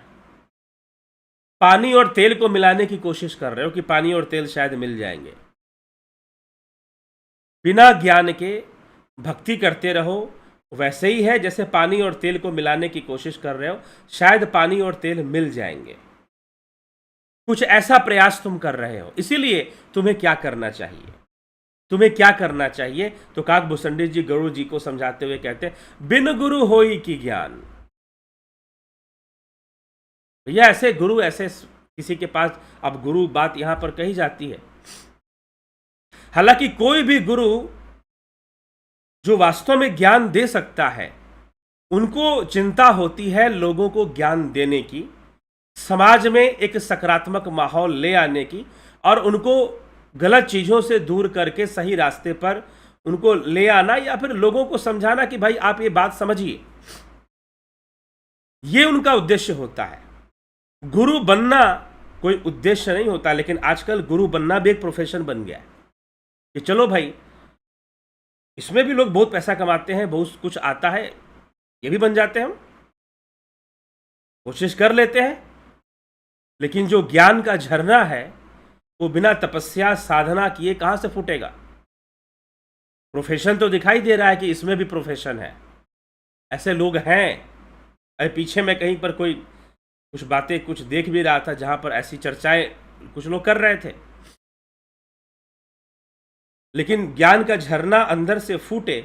पानी और तेल को मिलाने की कोशिश कर रहे हो कि पानी और तेल शायद मिल जाएंगे। बिना ज्ञान के भक्ति करते रहो, वैसे ही है जैसे पानी और तेल को मिलाने की कोशिश कर रहे हो, शायद पानी और तेल मिल जाएंगे। कुछ ऐसा प्रयास तुम कर रहे हो। इसीलिए तुम्हें क्या करना चाहिए, तुम्हें क्या करना चाहिए? तो काकभूषणी जी गुरु जी को समझाते हुए कहते हैं, बिन गुरु होई की ज्ञान। भैया ऐसे गुरु, ऐसे किसी के पास, अब गुरु बात यहां पर कही जाती है। हालांकि कोई भी गुरु जो वास्तव में ज्ञान दे सकता है, उनको चिंता होती है लोगों को ज्ञान देने की, समाज में एक सकारात्मक माहौल ले आने की, और उनको गलत चीज़ों से दूर करके सही रास्ते पर उनको ले आना, या फिर लोगों को समझाना कि भाई आप ये बात समझिए। ये उनका उद्देश्य होता है। गुरु बनना कोई उद्देश्य नहीं होता, लेकिन आजकल गुरु बनना भी एक प्रोफेशन बन गया है कि चलो भाई इसमें भी लोग बहुत पैसा कमाते हैं, बहुत कुछ आता है, ये भी बन जाते हैं, हम कोशिश कर लेते हैं। लेकिन जो ज्ञान का झरना है वो बिना तपस्या साधना किए कहां से फूटेगा? प्रोफेशन तो दिखाई दे रहा है कि इसमें भी प्रोफेशन है, ऐसे लोग हैं। अरे पीछे मैं कहीं पर कोई कुछ बातें कुछ देख भी रहा था जहां पर ऐसी चर्चाएं कुछ लोग कर रहे थे। लेकिन ज्ञान का झरना अंदर से फूटे,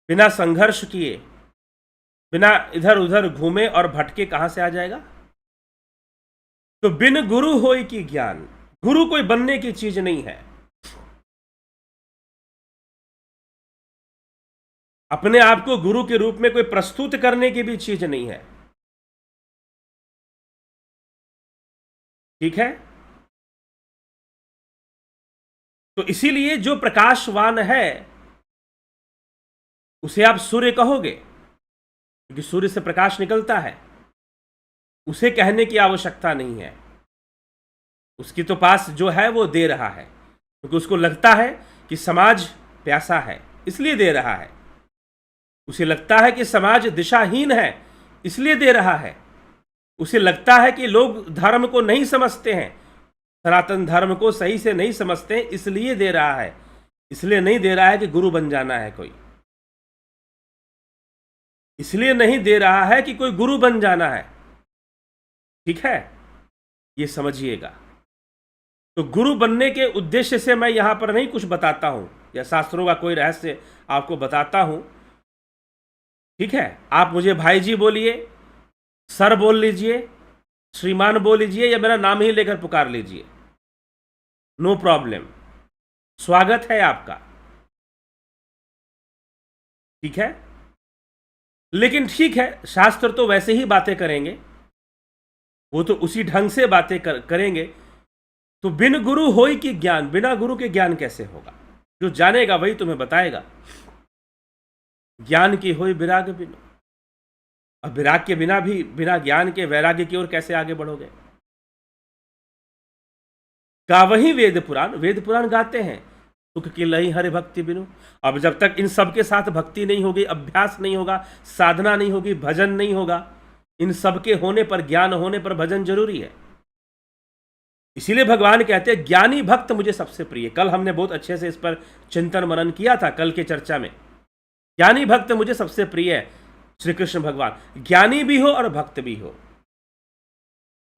बिना संघर्ष किए, बिना इधर उधर घूमे और भटके कहां से आ जाएगा? तो बिन गुरु होई की ज्ञान, गुरु कोई बनने की चीज नहीं है, अपने आप को गुरु के रूप में कोई प्रस्तुत करने की भी चीज नहीं है। ठीक है, तो इसीलिए जो प्रकाशवान है उसे आप सूर्य कहोगे, क्योंकि सूर्य से प्रकाश निकलता है। उसे कहने की आवश्यकता नहीं है, उसकी तो पास जो है वो दे रहा है, क्योंकि उसको लगता है कि समाज प्यासा है इसलिए दे रहा है, उसे लगता है कि समाज दिशाहीन है इसलिए दे रहा है, उसे लगता है कि लोग धर्म को नहीं समझते हैं, सनातन धर्म को सही से नहीं समझते हैं, इसलिए दे रहा है। इसलिए नहीं दे रहा है कि गुरु बन जाना है कोई, इसलिए नहीं दे रहा है कि कोई गुरु बन जाना है। ठीक है, ये समझिएगा। तो गुरु बनने के उद्देश्य से मैं यहां पर नहीं कुछ बताता हूं या शास्त्रों का कोई रहस्य आपको बताता हूं। ठीक है, आप मुझे भाई जी बोलिए, सर बोल लीजिए, श्रीमान बोल लीजिए, या मेरा नाम ही लेकर पुकार लीजिए, नो प्रॉब्लम, स्वागत है आपका। ठीक है, लेकिन ठीक है, शास्त्र तो वैसे ही बातें करेंगे, वो तो उसी ढंग से बातें करेंगे। तो बिन गुरु होई की ज्ञान, बिना गुरु के ज्ञान कैसे होगा? जो जानेगा वही तुम्हें बताएगा। ज्ञान की होई विराग बिनु, अब विराग के बिना भी, बिना ज्ञान के वैराग्य की ओर कैसे आगे बढ़ोगे? गावही वेद पुराण, वेद पुराण गाते हैं, सुख की लही हरि भक्ति बिनु। अब जब तक इन सब के साथ भक्ति नहीं होगी, अभ्यास नहीं होगा, साधना नहीं होगी, भजन नहीं होगा, इन सब के होने पर, ज्ञान होने पर भजन जरूरी है। इसीलिए भगवान कहते हैं ज्ञानी भक्त मुझे सबसे प्रिय। कल हमने बहुत अच्छे से इस पर चिंतन मनन किया था, कल के चर्चा में। ज्ञानी भक्त मुझे सबसे प्रिय है श्री कृष्ण भगवान। ज्ञानी भी हो और भक्त भी हो,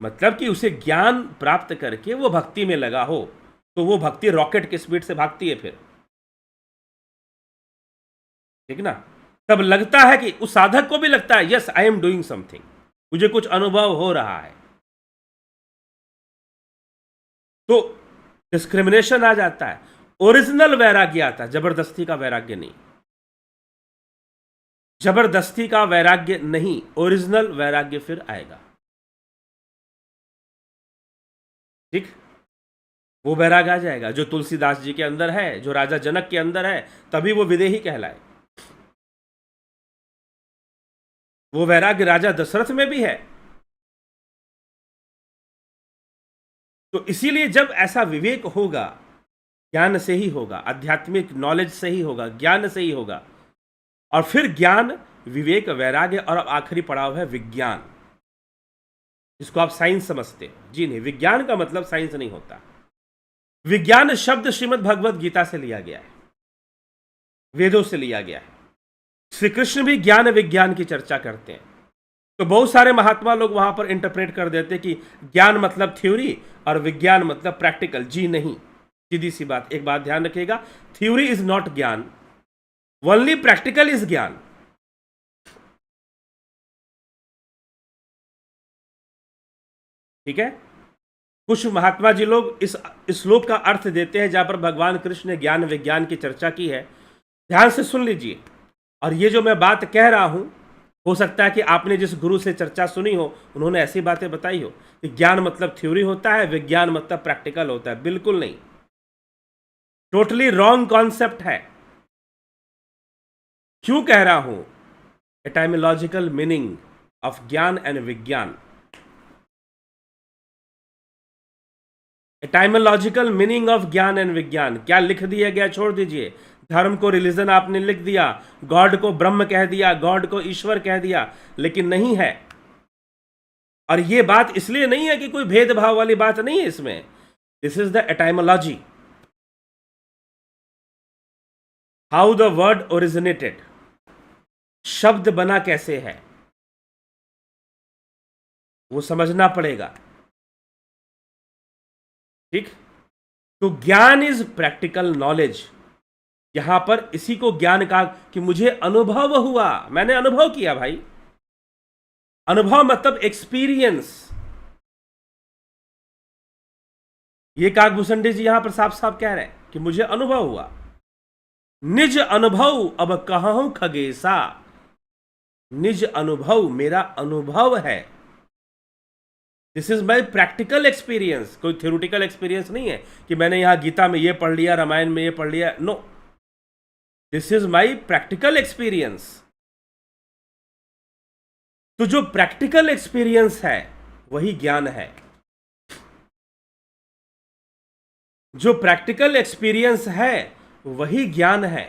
मतलब कि उसे ज्ञान प्राप्त करके वो भक्ति में लगा हो, तो वो भक्ति रॉकेट की स्पीड से भागती है फिर। ठीक ना? तब लगता है कि उस साधक को भी लगता है yes I am doing something, मुझे कुछ अनुभव हो रहा है। तो डिस्क्रिमिनेशन आ जाता है। ओरिजिनल वैराग्य आता है, जबरदस्ती का वैराग्य नहीं। जबरदस्ती का वैराग्य नहीं, ओरिजिनल वैराग्य फिर आएगा। ठीक, वो वैराग आ जाएगा जो तुलसीदास जी के अंदर है, जो राजा जनक के अंदर है, तभी वो विदेही कहलाए। वो वैराग्य राजा दशरथ में भी है। तो इसीलिए जब ऐसा विवेक होगा, ज्ञान से ही होगा, आध्यात्मिक नॉलेज से ही होगा, ज्ञान से ही होगा। और फिर ज्ञान, विवेक, वैराग्य, और अब आखिरी पड़ाव है विज्ञान, जिसको आप साइंस समझते हो। जी नहीं, विज्ञान का मतलब साइंस नहीं होता। विज्ञान शब्द श्रीमद् भगवत गीता से लिया गया है, वेदों से लिया गया है। श्री कृष्ण भी ज्ञान विज्ञान की चर्चा करते हैं। तो बहुत सारे महात्मा लोग वहां पर इंटरप्रेट कर देते हैं कि ज्ञान मतलब थ्योरी और विज्ञान मतलब प्रैक्टिकल। जी नहीं, सीधी सी बात, एक बात ध्यान रखिएगा, थ्योरी इज नॉट ज्ञान, ओनली प्रैक्टिकल इज ज्ञान। ठीक है, कुछ महात्मा जी लोग इस श्लोक का अर्थ देते हैं जहां पर भगवान कृष्ण ने ज्ञान विज्ञान की चर्चा की है। ध्यान से सुन लीजिए। और ये जो मैं बात कह रहा हूं, हो सकता है कि आपने जिस गुरु से चर्चा सुनी हो, उन्होंने ऐसी बातें बताई हो कि ज्ञान मतलब थ्योरी होता है, विज्ञान मतलब प्रैक्टिकल होता है। बिल्कुल नहीं, टोटली रॉन्ग कॉन्सेप्ट है। क्यों कह रहा हूं? एटाइमोलॉजिकल मीनिंग ऑफ ज्ञान एंड विज्ञान। एटाइमोलॉजिकल मीनिंग ऑफ ज्ञान एंड विज्ञान क्या लिख दिया गया, छोड़ दीजिए। धर्म को रिलीजन आपने लिख दिया, गॉड को ब्रह्म कह दिया, गॉड को ईश्वर कह दिया, लेकिन नहीं है। और यह बात इसलिए नहीं है कि कोई भेदभाव वाली बात नहीं है इसमें। This is the etymology, how the word originated, शब्द बना कैसे है, वो समझना पड़ेगा। ठीक, तो ज्ञान इज प्रैक्टिकल नॉलेज। यहां पर इसी को ज्ञान कहा कि मुझे अनुभव हुआ, मैंने अनुभव किया। भाई, अनुभव मतलब एक्सपीरियंस। ये काकभूषण जी यहां पर साफ साफ कह रहे हैं कि मुझे अनुभव हुआ। निज अनुभव अब कहूं खगेसा, निज अनुभव मेरा अनुभव है। This is my practical experience, कोई थ्योरेटिकल एक्सपीरियंस नहीं है कि मैंने यहां गीता में ये पढ़ लिया, रामायण में ये पढ़ लिया। No, this is my practical experience. तो जो प्रैक्टिकल एक्सपीरियंस है वही ज्ञान है। जो प्रैक्टिकल एक्सपीरियंस है वही ज्ञान है।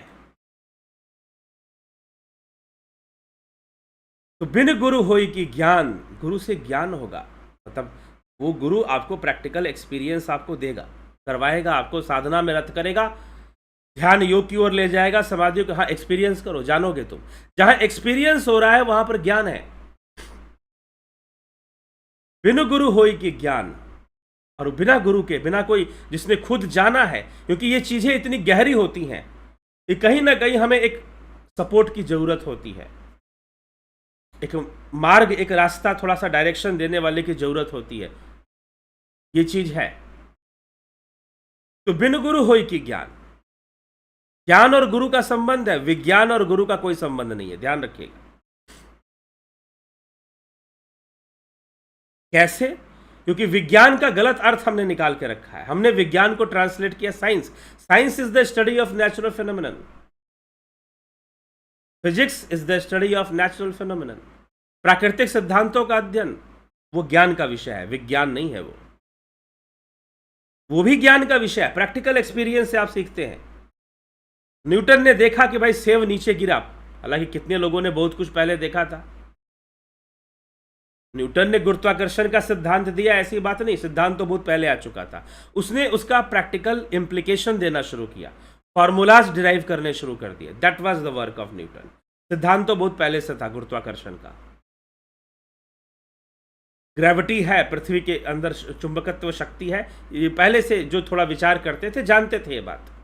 तो बिन गुरु होई कि ज्ञान, गुरु से ज्ञान होगा, मतलब वो गुरु आपको प्रैक्टिकल एक्सपीरियंस आपको देगा, करवाएगा, आपको साधना में रत करेगा, ध्यान योग की ओर ले जाएगा, समाधि को। हाँ, एक्सपीरियंस करो, जानोगे तुम। जहां एक्सपीरियंस हो रहा है वहां पर ज्ञान है। बिन गुरु होई कि ज्ञान, और बिना गुरु के, बिना कोई जिसने खुद जाना है, क्योंकि ये चीजें इतनी गहरी होती हैं कि कहीं ना कहीं हमें एक सपोर्ट की जरूरत होती है, एक मार्ग, एक रास्ता, थोड़ा सा डायरेक्शन देने वाले की जरूरत होती है। ये चीज है। तो बिन गुरु होई कि ज्ञान, ज्ञान और गुरु का संबंध है, विज्ञान और गुरु का कोई संबंध नहीं है, ध्यान रखिएगा। कैसे? क्योंकि विज्ञान का गलत अर्थ हमने निकाल के रखा है। हमने विज्ञान को ट्रांसलेट किया science. Science is the study of natural phenomenon, physics is the study of natural phenomenon. प्राकृतिक सिद्धांतों का अध्ययन वो ज्ञान का विषय है, विज्ञान नहीं है। वो भी ज्ञान का विषय है, प्रैक्टिकल एक्सपीरियंस से आप सीखते हैं। न्यूटन ने देखा कि भाई सेब नीचे गिरा, हालांकि कितने लोगों ने बहुत कुछ पहले देखा था। न्यूटन ने गुरुत्वाकर्षण का सिद्धांत दिया, ऐसी बात नहीं, सिद्धांत तो बहुत पहले आ चुका था। उसने उसका प्रैक्टिकल इंप्लीकेशन देना शुरू किया, फॉर्मूलाज डिराइव करने शुरू कर दिए। That was the work of Newton. सिद्धांत तो बहुत पहले से था गुरुत्वाकर्षण का। ग्रेविटी है, पृथ्वी के अंदर चुंबकत्व शक्ति है, ये पहले से जो थोड़ा विचार करते थे, जानते थे ये बात,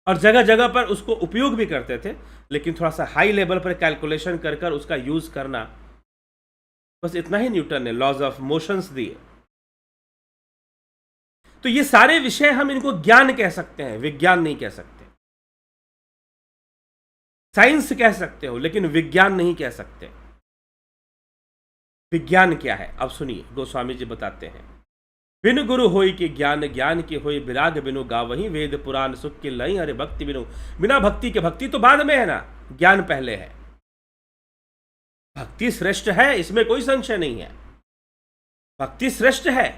और जगह जगह पर उसको उपयोग भी करते थे। लेकिन थोड़ा सा हाई लेवल पर कैलकुलेशन कर कर उसका यूज करना, बस इतना ही न्यूटन ने लॉज ऑफ मोशंस दिए। तो ये सारे विषय हम इनको ज्ञान कह सकते हैं, विज्ञान नहीं कह सकते। साइंस कह सकते हो लेकिन विज्ञान नहीं कह सकते। विज्ञान क्या है अब सुनिए, गोस्वामी जी बताते हैं, बिनु गुरु होई के ज्ञान, ज्ञान के होई विराग, बिनु गावही वेद पुराण, सुख के लई अरे भक्ति बिनु। बिना भक्ति के, भक्ति तो बाद में है ना, ज्ञान पहले है। भक्ति श्रेष्ठ है, इसमें कोई संशय नहीं है, भक्ति श्रेष्ठ है।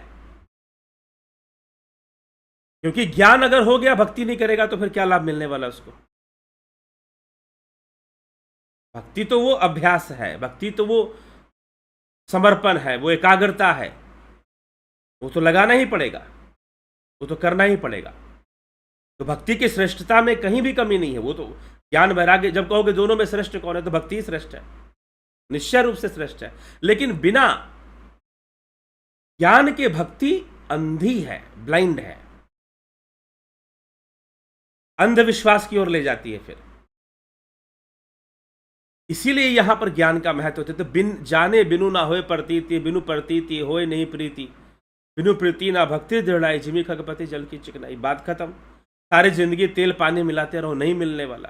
क्योंकि ज्ञान अगर हो गया, भक्ति नहीं करेगा तो फिर क्या लाभ मिलने वाला उसको। भक्ति तो वो अभ्यास है, भक्ति तो वो समर्पण है, वो एकाग्रता है, वो तो लगाना ही पड़ेगा, वो तो करना ही पड़ेगा। तो भक्ति की श्रेष्ठता में कहीं भी कमी नहीं है। वो तो ज्ञान वैराग्य, जब कहोगे दोनों में श्रेष्ठ कौन है, तो भक्ति ही श्रेष्ठ है, निश्चय रूप से श्रेष्ठ है। लेकिन बिना ज्ञान के भक्ति अंधी है, ब्लाइंड है, अंधविश्वास की ओर ले जाती है फिर। इसीलिए यहां पर ज्ञान का महत्व होता है। तो बिन जाने बिनु ना होए प्रतीति, बिनु प्रतीति होए नहीं प्रीति, बिनु प्रीति ना भक्ति दृढ़ाई, जिमी खगपति जल की चिकनाई। बात खत्म। सारी जिंदगी तेल पानी मिलाते रहो, नहीं मिलने वाला।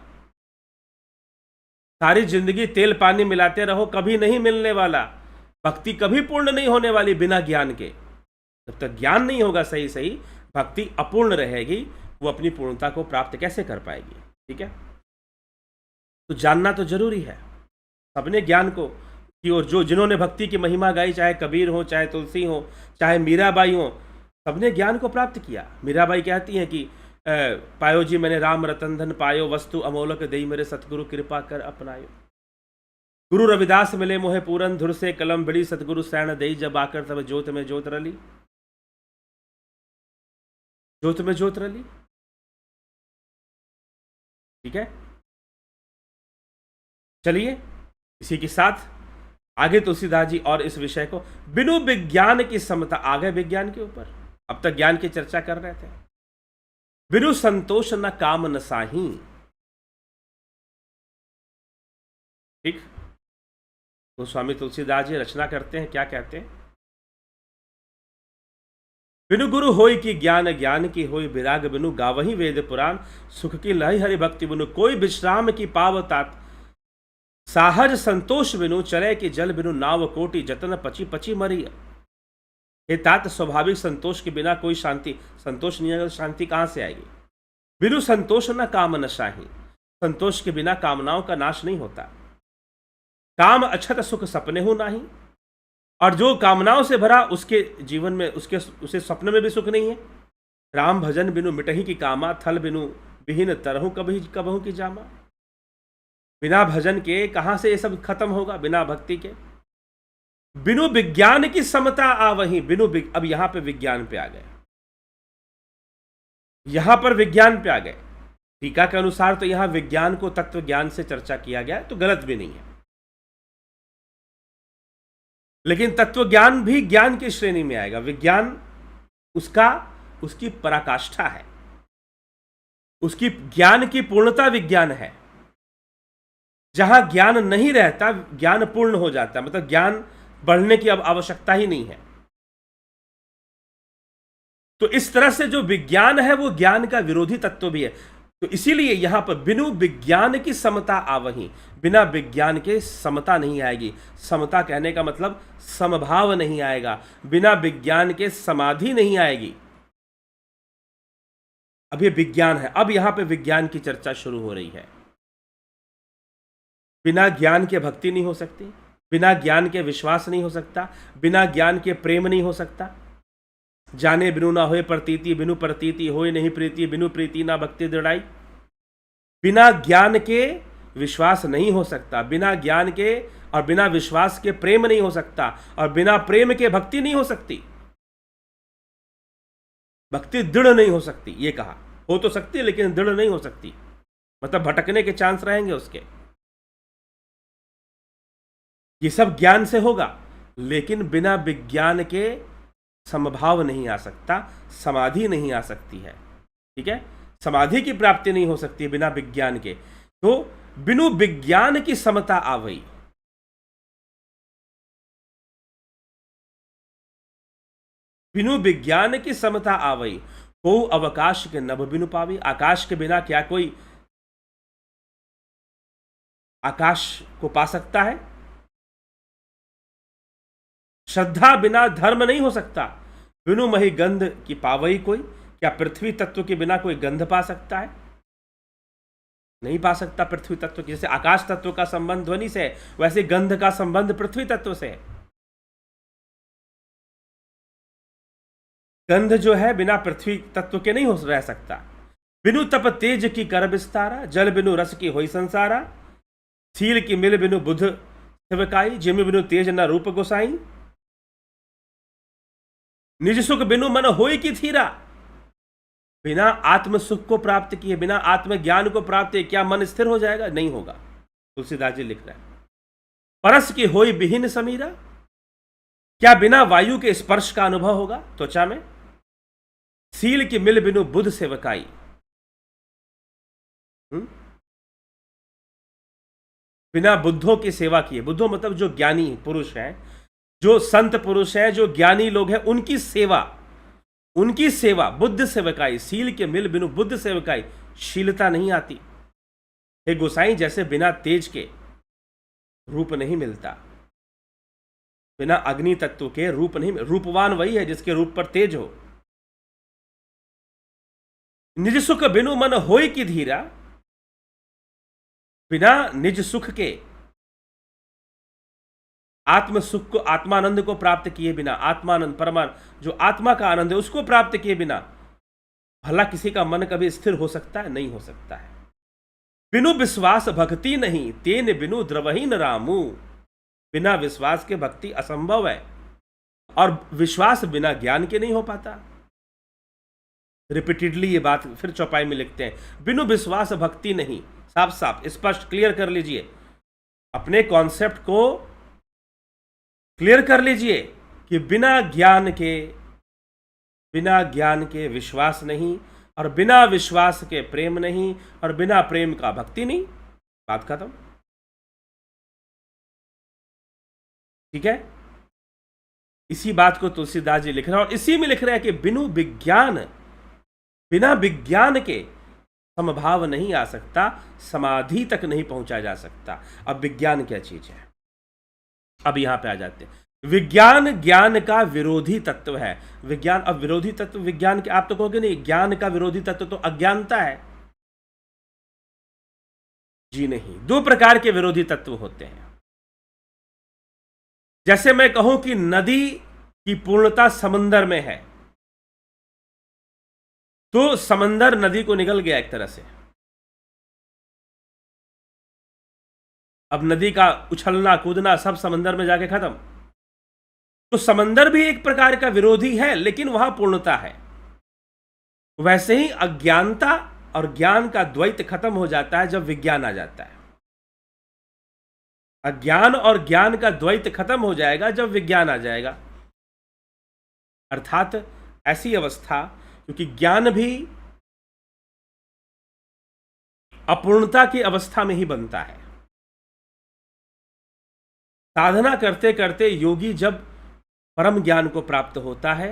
सारी जिंदगी तेल पानी मिलाते रहो, कभी नहीं मिलने वाला। भक्ति कभी पूर्ण नहीं होने वाली बिना ज्ञान के। जब तक ज्ञान नहीं होगा सही सही, भक्ति अपूर्ण रहेगी, वो अपनी पूर्णता को प्राप्त कैसे कर पाएगी। ठीक है, तो जानना तो जरूरी है सबने ज्ञान को कि, और जो जिन्होंने भक्ति की महिमा गाई, चाहे कबीर हो, चाहे तुलसी हो, चाहे मीराबाई हो, सबने ज्ञान को प्राप्त किया। मीराबाई कहती हैं कि पायो जी मैंने राम रतन धन पायो, वस्तु अमोलक देई मेरे सतगुरु कृपा कर अपनायो। गुरु रविदास मिले मोहे पूरन, धुर से कलम बड़ी सतगुरु शरण देई, जब आकर तब ज्योत में ज्योत रली, ज्योत में ज्योत रली। ठीक है, चलिए इसी के साथ आगे तुलसीदास जी और इस विषय को बिनु विज्ञान की समता, आगे विज्ञान के ऊपर, अब तक ज्ञान की चर्चा कर रहे थे। बिनु संतोष न काम न साही। ठीक, तो स्वामी तुलसीदास जी रचना करते हैं, क्या कहते हैं, बिनु गुरु होई की ज्ञान, ज्ञान की होई विराग, बिनु गावही वेद पुराण, सुख की लही हरि भक्ति बिनु, कोई विश्राम की पाव तात, साहज संतोष बिनु, चले के जल बिनु, नाव कोटि जतन पची पची मरी। हे तात, स्वाभाविक संतोष के बिना कोई शांति, संतोष नहीं आएगा तो शांति कहां से आएगी। बिनु संतोष न काम न शाही, संतोष के बिना कामनाओं का नाश नहीं होता। काम अछत सुख सपने हो नाही, और जो कामनाओं से भरा उसके जीवन में, उसे सपने में भी सुख नहीं है। राम भजन बिनु मिटही की कामा, थल बिनु विहीन तरहु कभी कबहु की जामा। बिना भजन के कहां से ये सब खत्म होगा, बिना भक्ति के। बिनु विज्ञान की समता आवही, अब यहां पे विज्ञान पे आ गए, यहां पर विज्ञान पे आ गए। टीका के अनुसार तो यहां विज्ञान को तत्व ज्ञान से चर्चा किया गया, तो गलत भी नहीं है। लेकिन तत्व ज्ञान भी ज्ञान की श्रेणी में आएगा। विज्ञान उसकी पराकाष्ठा है, उसकी ज्ञान की पूर्णता विज्ञान है। जहां ज्ञान नहीं रहता, ज्ञान पूर्ण हो जाता है, मतलब ज्ञान बढ़ने की अब आवश्यकता ही नहीं है। तो इस तरह से जो विज्ञान है वो ज्ञान का विरोधी तत्व भी है। तो इसीलिए यहां पर बिनु विज्ञान की समता आवही, बिना विज्ञान के समता नहीं आएगी। समता कहने का मतलब समभाव नहीं आएगा, बिना विज्ञान के समाधि नहीं आएगी। अब ये विज्ञान है, अब यहां पे विज्ञान की चर्चा शुरू हो रही है। बिना ज्ञान के भक्ति नहीं हो सकती, बिना ज्ञान के विश्वास नहीं हो सकता, बिना ज्ञान के प्रेम नहीं हो सकता। जाने बिनु ना होए प्रतीति, बिनु प्रतीति होए नहीं प्रीति, बिनु प्रीति ना भक्ति दृढ़ाई। बिना ज्ञान के विश्वास नहीं हो सकता, बिना ज्ञान के और बिना विश्वास के प्रेम नहीं हो सकता, और बिना प्रेम के भक्ति नहीं हो सकती। भक्ति दृढ़ नहीं हो सकती, ये कहा। हो तो सकती है लेकिन दृढ़ नहीं हो सकती, मतलब भटकने के चांस रहेंगे उसके। ये सब ज्ञान से होगा, लेकिन बिना विज्ञान के समभाव नहीं आ सकता, समाधि नहीं आ सकती है। ठीक है, समाधि की प्राप्ति नहीं हो सकती बिना विज्ञान के। तो बिनु विज्ञान की समता आवई, बिनु विज्ञान की समता आवई, को अवकाश के नभ बिनु पावी। आकाश के बिना क्या कोई आकाश को पा सकता है? श्रद्धा बिना धर्म नहीं हो सकता। बिनु मही गंध की पावई कोई, क्या पृथ्वी तत्व के बिना कोई गंध पा सकता है? नहीं पा सकता पृथ्वी तत्व की। जैसे आकाश तत्व का संबंध ध्वनि से है, वैसे गंध का संबंध पृथ्वी तत्व से है। गंध जो है बिना पृथ्वी तत्व के नहीं हो रह सकता। बिनु तप तेज की कर विस्तारा, जल बिनु रस की होई संसारा। सील की मिल बिनु बुध सेवकाई, जिम बिनु तेज न रूप गोसाई। निज सुख बिनु मन होई की थीरा, बिना आत्म सुख को प्राप्त किए, बिना आत्मज्ञान को प्राप्त किए क्या मन स्थिर हो जाएगा? नहीं होगा। तुलसीदास जी लिख रहे हैं। परस की होई विहीन समीरा, क्या बिना वायु के स्पर्श का अनुभव होगा त्वचा में? सील की मिल बिनु बुध सेवकाई, बिना बुद्धों की सेवा किए। बुद्धों मतलब जो ज्ञानी पुरुष हैं, जो संत पुरुष हैं, जो ज्ञानी लोग हैं, उनकी सेवा बुद्ध सेवकाई। सील के मिल बिनु बुद्ध सेवकाई, शीलता नहीं आती। हे गोसाई, जैसे बिना तेज के रूप नहीं मिलता, बिना अग्नि तत्व के रूप नहीं। रूपवान वही है जिसके रूप पर तेज हो। निज सुख बिनु मन होय की धीरा, बिना निज सुख के, आत्म सुख को, आत्मानंद को प्राप्त किए बिना, आत्मानंद परमानंद जो आत्मा का आनंद है उसको प्राप्त किए बिना भला किसी का मन कभी स्थिर हो सकता है? नहीं हो सकता है। बिनु विश्वास भक्ति नहीं, तेन बिनु द्रवहीन रामू। बिना विश्वास के भक्ति असंभव है, और विश्वास बिना ज्ञान के नहीं हो पाता। रिपीटेडली ये बात फिर चौपाई में लिखते हैं, बिनु विश्वास भक्ति नहीं। साफ साफ स्पष्ट क्लियर कर लीजिए, अपने कॉन्सेप्ट को क्लियर कर लीजिए कि बिना ज्ञान के विश्वास नहीं, और बिना विश्वास के प्रेम नहीं, और बिना प्रेम का भक्ति नहीं। बात खत्म। ठीक है, इसी बात को तुलसीदास जी लिख रहे हैं, और इसी में लिख रहे हैं कि बिना विज्ञान के समभाव नहीं आ सकता, समाधि तक नहीं पहुंचा जा सकता। अब विज्ञान क्या चीज है? अब यहां पे आ जाते हैं। विज्ञान ज्ञान का विरोधी तत्व है। विज्ञान, अब विरोधी तत्व विज्ञान के, आप तो कहोगे नहीं ज्ञान का विरोधी तत्व तो अज्ञानता है। जी नहीं, दो प्रकार के विरोधी तत्व होते हैं। जैसे मैं कहूं कि नदी की पूर्णता समंदर में है, तो समंदर नदी को निकल गया एक तरह से। अब नदी का उछलना कूदना सब समंदर में जाके खत्म। तो समंदर भी एक प्रकार का विरोधी है, लेकिन वहां पूर्णता है। वैसे ही अज्ञानता और ज्ञान का द्वैत खत्म हो जाता है जब विज्ञान आ जाता है। अज्ञान और ज्ञान का द्वैत खत्म हो जाएगा जब विज्ञान आ जाएगा। अर्थात ऐसी अवस्था, क्योंकि ज्ञान भी अपूर्णता की अवस्था में ही बनता है। साधना करते करते योगी जब परम ज्ञान को प्राप्त होता है,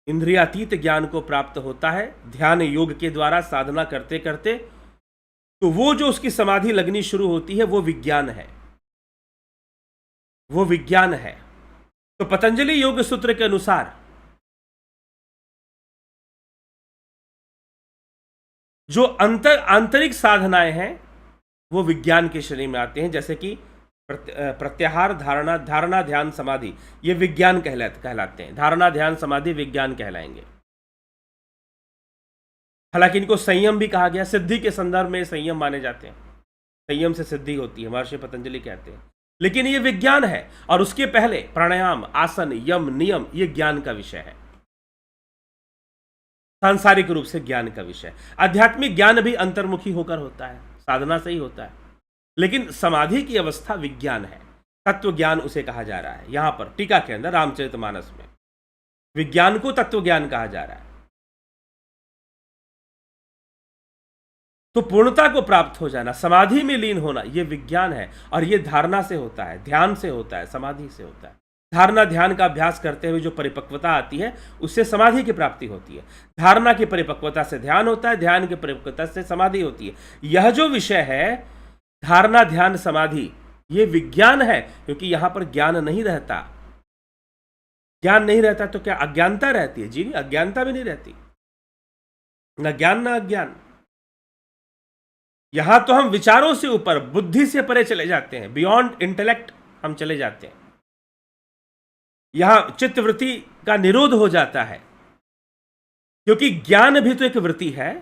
इंद्रियातीत ज्ञान को प्राप्त होता है, ध्यान योग के द्वारा साधना करते करते, तो वो जो उसकी समाधि लगनी शुरू होती है वो विज्ञान है। वो विज्ञान है। तो पतंजलि योग सूत्र के अनुसार जो आंतरिक साधनाएं हैं वो विज्ञान की श्रेणी में आते हैं। जैसे कि प्रत्याहार, धारणा ध्यान समाधि, ये विज्ञान कहलाते हैं। धारणा ध्यान समाधि विज्ञान कहलाएंगे। हालांकि इनको संयम भी कहा गया, सिद्धि के संदर्भ में संयम माने जाते हैं। संयम से सिद्धि होती है, महर्षि पतंजलि कहते हैं। लेकिन ये विज्ञान है, और उसके पहले प्राणायाम, आसन, यम, नियम, ये ज्ञान का विषय है, सांसारिक रूप से ज्ञान का विषय। आध्यात्मिक ज्ञान भी अंतर्मुखी होकर होता है, साधना से ही होता है। लेकिन समाधि की अवस्था विज्ञान है, तत्व ज्ञान उसे कहा जा रहा है। यहां पर टीका के अंदर रामचरितमानस में विज्ञान को तत्व ज्ञान कहा जा रहा है। तो पूर्णता को प्राप्त हो जाना, समाधि में लीन होना, यह विज्ञान है। और यह धारणा से होता है, ध्यान से होता है, समाधि से होता है। धारणा ध्यान का अभ्यास करते हुए जो परिपक्वता आती है उससे समाधि की प्राप्ति होती है। धारणा की परिपक्वता से ध्यान होता है, ध्यान की परिपक्वता से समाधि होती है। यह जो विषय है धारणा ध्यान समाधि, ये विज्ञान है, क्योंकि यहां पर ज्ञान नहीं रहता। ज्ञान नहीं रहता तो क्या अज्ञानता रहती है? जी नहीं, अज्ञानता भी नहीं रहती, न ज्ञान न अज्ञान। यहां तो हम विचारों से ऊपर, बुद्धि से परे चले जाते हैं, बियॉन्ड इंटेलेक्ट हम चले जाते हैं। यहां चित्तवृत्ति का निरोध हो जाता है, क्योंकि ज्ञान भी तो एक वृत्ति है,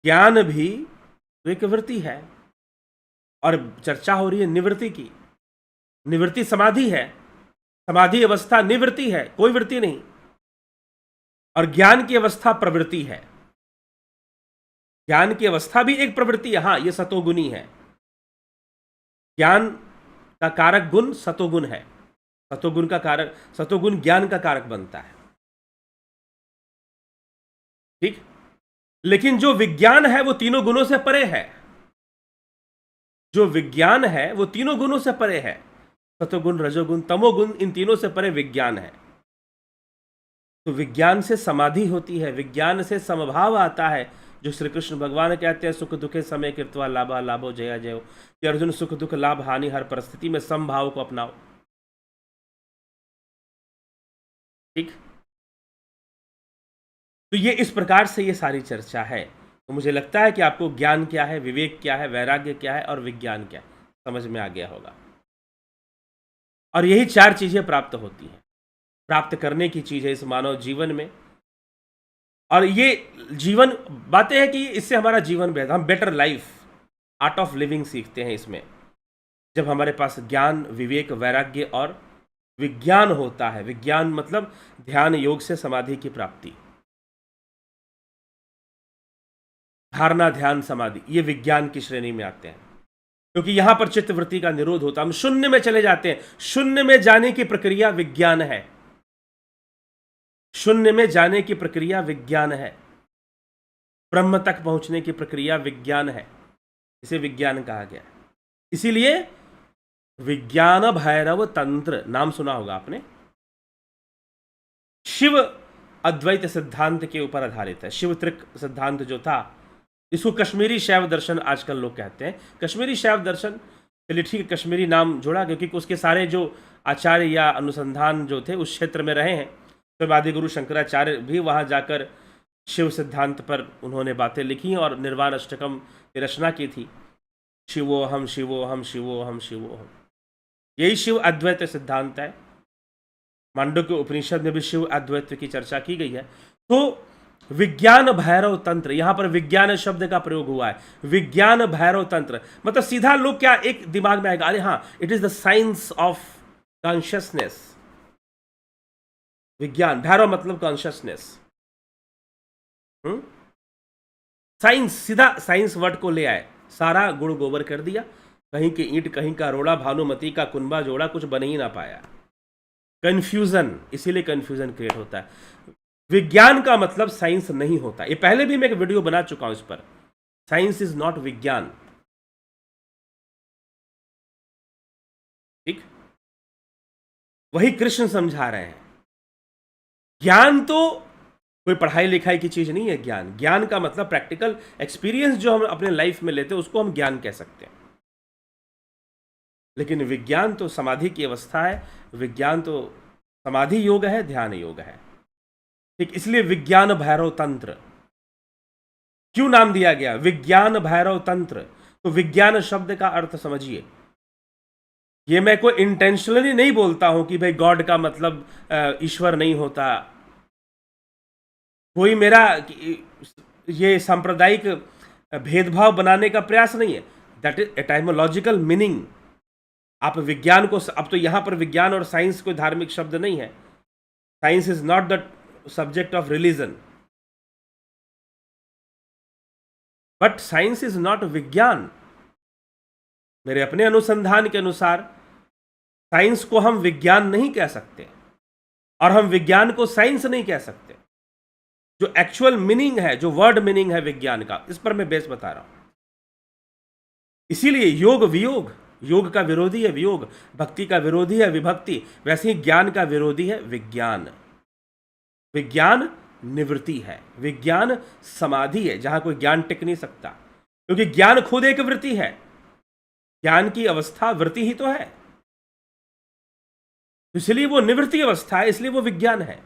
ज्ञान भी तो एक वृत्ति है। और चर्चा हो रही है निवृत्ति की। निवृत्ति समाधि है, समाधि अवस्था निवृत्ति है, कोई वृत्ति नहीं। और ज्ञान की अवस्था प्रवृत्ति है। ज्ञान की अवस्था भी एक प्रवृत्ति है, हां, यह सतोगुणी है। ज्ञान का कारक गुण सतोगुण है, सतोगुण का कारक, सतोगुण ज्ञान का कारक बनता है, ठीक। लेकिन जो विज्ञान है वो तीनों गुणों से परे है। जो विज्ञान है वो तीनों गुणों से परे है, सतोगुण रजोगुण तमोगुण, इन तीनों से परे विज्ञान है। तो विज्ञान से समाधि होती है, विज्ञान से समभाव आता है, जो श्री कृष्ण भगवान कहते हैं सुख दुखे समय कृत्वा लाभा लाभो जया जयो, कि अर्जुन सुख दुख लाभ हानि हर परिस्थिति में समभाव को अपनाओ, ठीक। तो ये इस प्रकार से ये सारी चर्चा है। तो मुझे लगता है कि आपको ज्ञान क्या है, विवेक क्या है, वैराग्य क्या है और विज्ञान क्या है समझ में आ गया होगा। और यही चार चीजें प्राप्त होती हैं, प्राप्त करने की चीज है इस मानव जीवन में। और ये जीवन बातें हैं कि इससे हमारा जीवन बेहतर, हम better life, art of living सीखते हैं इसमें, जब हमारे पास ज्ञान विवेक वैराग्य और विज्ञान होता है। विज्ञान मतलब ध्यान योग से समाधि की प्राप्ति, धारणा ध्यान समाधि, ये विज्ञान की श्रेणी में आते हैं, क्योंकि यहां पर चित्तवृत्ति का निरोध होता है, हम शून्य में चले जाते हैं। शून्य में जाने की प्रक्रिया विज्ञान है, शून्य में जाने की प्रक्रिया विज्ञान है, ब्रह्म तक पहुंचने की प्रक्रिया विज्ञान है, इसे विज्ञान कहा गया। इसीलिए विज्ञान भैरव तंत्र नाम सुना होगा आपने, शिव अद्वैत सिद्धांत के ऊपर आधारित है। शिव त्रिक सिद्धांत जो था, इसको कश्मीरी शैव दर्शन आजकल लोग कहते हैं। कश्मीरी शैव दर्शन, चलिए ठीक है, कश्मीरी नाम जोड़ा क्योंकि उसके सारे जो आचार्य या अनुसंधान जो थे उस क्षेत्र में रहे हैं। तो आदि गुरु शंकराचार्य भी वहाँ जाकर शिव सिद्धांत पर उन्होंने बातें लिखी और निर्वाण अष्टकम की रचना की थी। शिवो हम शिवो हम शिवो हम शिवो हम, यही शिव अद्वैत सिद्धांत है। मांडुक्य उपनिषद में भी शिव अद्वैत की चर्चा की गई है। तो विज्ञान भैरव तंत्र, यहां पर विज्ञान शब्द का प्रयोग हुआ है। विज्ञान भैरव तंत्र मतलब सीधा लोग क्या एक दिमाग में आएगा, अरे हाँ, it is the science of consciousness. विज्ञान, भैरव मतलब कॉन्शियसनेस, साइंस, सीधा साइंस वर्ड को ले आए, सारा गुड़ गोबर कर दिया, कहीं की ईंट कहीं का रोड़ा, भानुमति का कुंबा जोड़ा, कुछ बन ही ना पाया। कंफ्यूजन, इसीलिए कंफ्यूजन क्रिएट होता है। विज्ञान का मतलब साइंस नहीं होता, ये पहले भी मैं एक वीडियो बना चुका हूं इस पर। साइंस इज नॉट विज्ञान, ठीक। वही कृष्ण समझा रहे हैं। ज्ञान तो कोई पढ़ाई लिखाई की चीज नहीं है। ज्ञान का मतलब प्रैक्टिकल एक्सपीरियंस जो हम अपने लाइफ में लेते हैं उसको हम ज्ञान कह सकते हैं। लेकिन विज्ञान तो समाधि की अवस्था है, विज्ञान तो समाधि योग है, ध्यान योग है, ठीक। इसलिए विज्ञान भैरव तंत्र क्यों नाम दिया गया, विज्ञान भैरव तंत्र। तो विज्ञान शब्द का अर्थ समझिए, ये मैं कोई इंटेंशनली नहीं बोलता हूं कि भाई गॉड का मतलब ईश्वर नहीं होता। कोई मेरा ये सांप्रदायिक भेदभाव बनाने का प्रयास नहीं है। That is etymological meaning. आप विज्ञान को, अब तो यहां पर विज्ञान और साइंस कोई धार्मिक शब्द नहीं है। Science is not the subject of religion, but science is not विज्ञान। मेरे अपने अनुसंधान के अनुसार साइंस को हम विज्ञान नहीं कह सकते और हम विज्ञान को साइंस नहीं कह सकते। जो एक्चुअल मीनिंग है, जो वर्ड मीनिंग है विज्ञान का, इस पर मैं बेस बता रहा हूं। इसीलिए योग वियोग, योग का विरोधी है वियोग, भक्ति का विरोधी है विभक्ति, वैसे ही ज्ञान का विरोधी है विज्ञान। विज्ञान निवृत्ति है, विज्ञान समाधि है, जहां कोई ज्ञान टिक नहीं सकता, क्योंकि ज्ञान खुद एक वृत्ति है। ज्ञान की अवस्था वृत्ति ही तो है, इसलिए वो निवृत्ति अवस्था है, इसलिए वो विज्ञान है।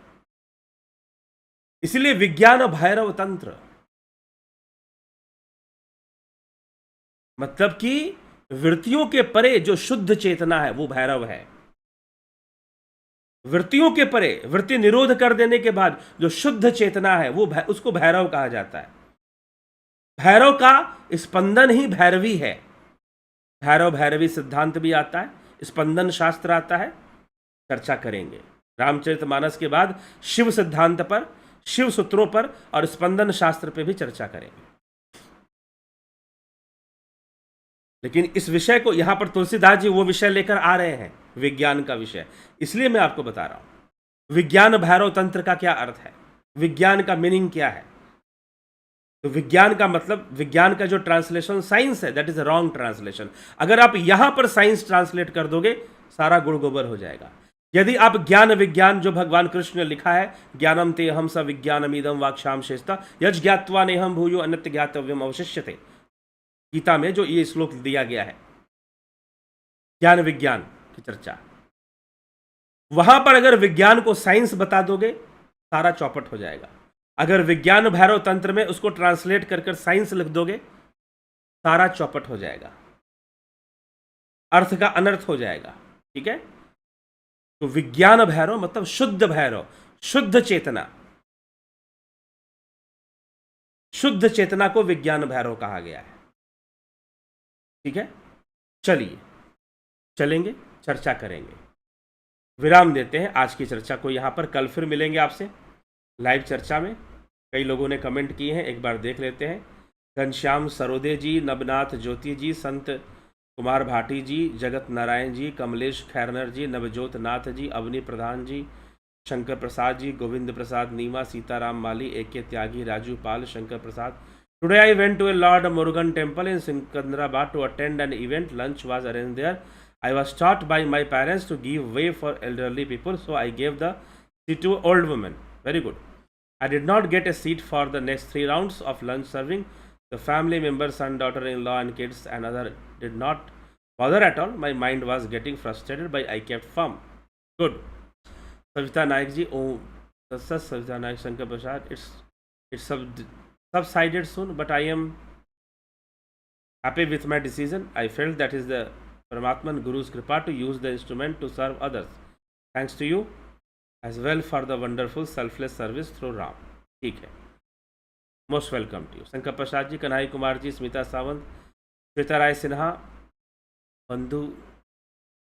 इसलिए विज्ञान भैरव तंत्र, मतलब कि वृत्तियों के परे जो शुद्ध चेतना है वो भैरव है। वृत्तियों के परे, वृत्ति निरोध कर देने के बाद जो शुद्ध चेतना है वो उसको भैरव कहा जाता है। भैरव का स्पंदन ही भैरवी है। भैरव भैरवी सिद्धांत भी आता है, स्पंदन शास्त्र आता है, चर्चा करेंगे। रामचरितमानस के बाद शिव सिद्धांत पर, शिव सूत्रों पर और स्पंदन शास्त्र पर भी चर्चा करेंगे। लेकिन इस विषय को यहां पर तुलसीदास जी वो विषय लेकर आ रहे हैं, विज्ञान का विषय, इसलिए मैं आपको बता रहा हूं विज्ञान भैरव तंत्र का क्या अर्थ है, विज्ञान का मीनिंग क्या है। तो विज्ञान का मतलब, विज्ञान का जो ट्रांसलेशन साइंस है, that is a wrong translation. अगर आप यहां पर साइंस ट्रांसलेट कर दोगे सारा गुड़ गोबर हो जाएगा। यदि आप ज्ञान विज्ञान, जो भगवान कृष्ण ने लिखा है, ज्ञानम ते हम स विज्ञानमिदं वाक्शाम शेषता यज ज्ञात्वा नेहम भूयो अन्यत् ज्ञातव्यम अवशिष्यते, गीता में जो ये श्लोक दिया गया है ज्ञान विज्ञान की चर्चा, वहां पर अगर विज्ञान को साइंस बता दोगे सारा चौपट हो जाएगा। अगर विज्ञान भैरव तंत्र में उसको ट्रांसलेट कर साइंस लिख दोगे सारा चौपट हो जाएगा, अर्थ का अनर्थ हो जाएगा। ठीक है, तो विज्ञान भैरव मतलब शुद्ध भैरव, शुद्ध चेतना, शुद्ध चेतना को विज्ञान भैरव कहा गया है। ठीक है, चलिए चलेंगे, चर्चा करेंगे। विराम देते हैं आज की चर्चा को यहां पर, कल फिर मिलेंगे आपसे लाइव चर्चा में। कई लोगों ने कमेंट किए हैं, एक बार देख लेते हैं। घनश्याम सरोदे जी, नबनाथ ज्योति जी, संत कुमार भाटी जी, जगत नारायण जी, कमलेश खैरनर जी, नवजोत नाथ जी, अवनी प्रधान जी, शंकर प्रसाद जी, गोविंद प्रसाद नीमा, सीताराम माली, AK Tyagi, Raju Pal, Shankar Prasad. Today I went to a Lord Murugan temple in Sikandrabad to attend an event. Lunch was arranged there. I was taught by my parents to give way for elderly people, so I gave the seat to old women. Very good. I did not get a seat for the next 3 rounds of lunch serving. The family members, son, daughter-in-law and kids and other did not bother at all. My mind was getting frustrated, but I kept firm. Good. Savita Naik ji, oh, Savita Naik, Shankar Prasad, it's subsided soon, but I am happy with my decision. I felt that is the Paramatman Guru's kripa to use the instrument to serve others. Thanks to you as well for the wonderful selfless service through Ram. ठीक है, most welcome to you. Shankar Prasad ji, Kanhai Kumar ji, Smita Sawant, Shweta Rai Sinha, Bandhu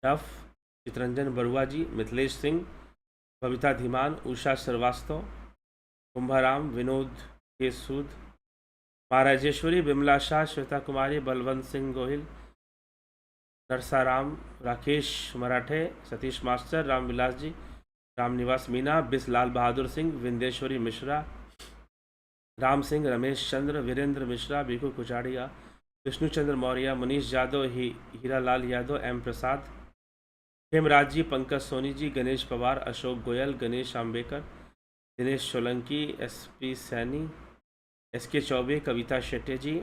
डफ, चितरंजन बरुआ जी, मिथिलेश सिंह, बबीता धीमान, उषा श्रीवास्तव, कुंभाराम, विनोद के सूद, महाराजेश्वरी, बिमला शाह, श्वेता कुमारी, बलवंत सिंह गोहिल, नरसाराम, राकेश मराठे, Satish master, Ramvilas ji, Ramniwas Meena, बिस Lal Bahadur Singh, Vindeshwari Mishra, Ram Singh, Ramesh Chandra, Virendra Mishra, Biku कुचाड़िया, Vishnuchandra Maurya, Manish Yadav, Hiralal Yadav, M प्रसाद, हेमराज जी, Pankaj Soni ji, Ganesh Pawar, Ashok Goyal, Ganesh Ambekar, Dinesh Solanki, SP Saini, SK Choubey, कविता शेट्टे जी,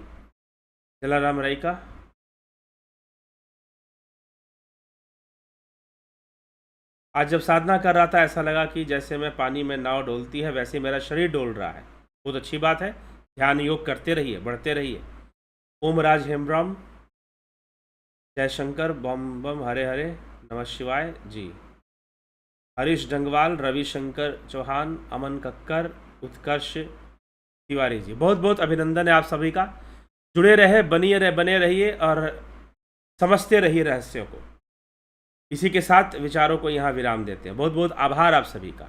जलाराम रायका, आज जब साधना कर रहा था ऐसा लगा कि जैसे मैं पानी में नाव डोलती है वैसे मेरा शरीर डोल रहा है। बहुत अच्छी बात है, ध्यान योग करते रहिए, बढ़ते रहिए। ओमराज हेमब्रह्म, जयशंकर, बम बम, हरे हरे, नमः शिवाय जी, हरीश डंगवाल, रविशंकर चौहान, अमन कक्कर, उत्कर्ष तिवारी जी, बहुत बहुत अभिनंदन है आप सभी का। जुड़े रहे, बने रहिए और समझते रहिए रहस्यों को। इसी के साथ विचारों को यहाँ विराम देते हैं। बहुत बहुत आभार आप सभी का।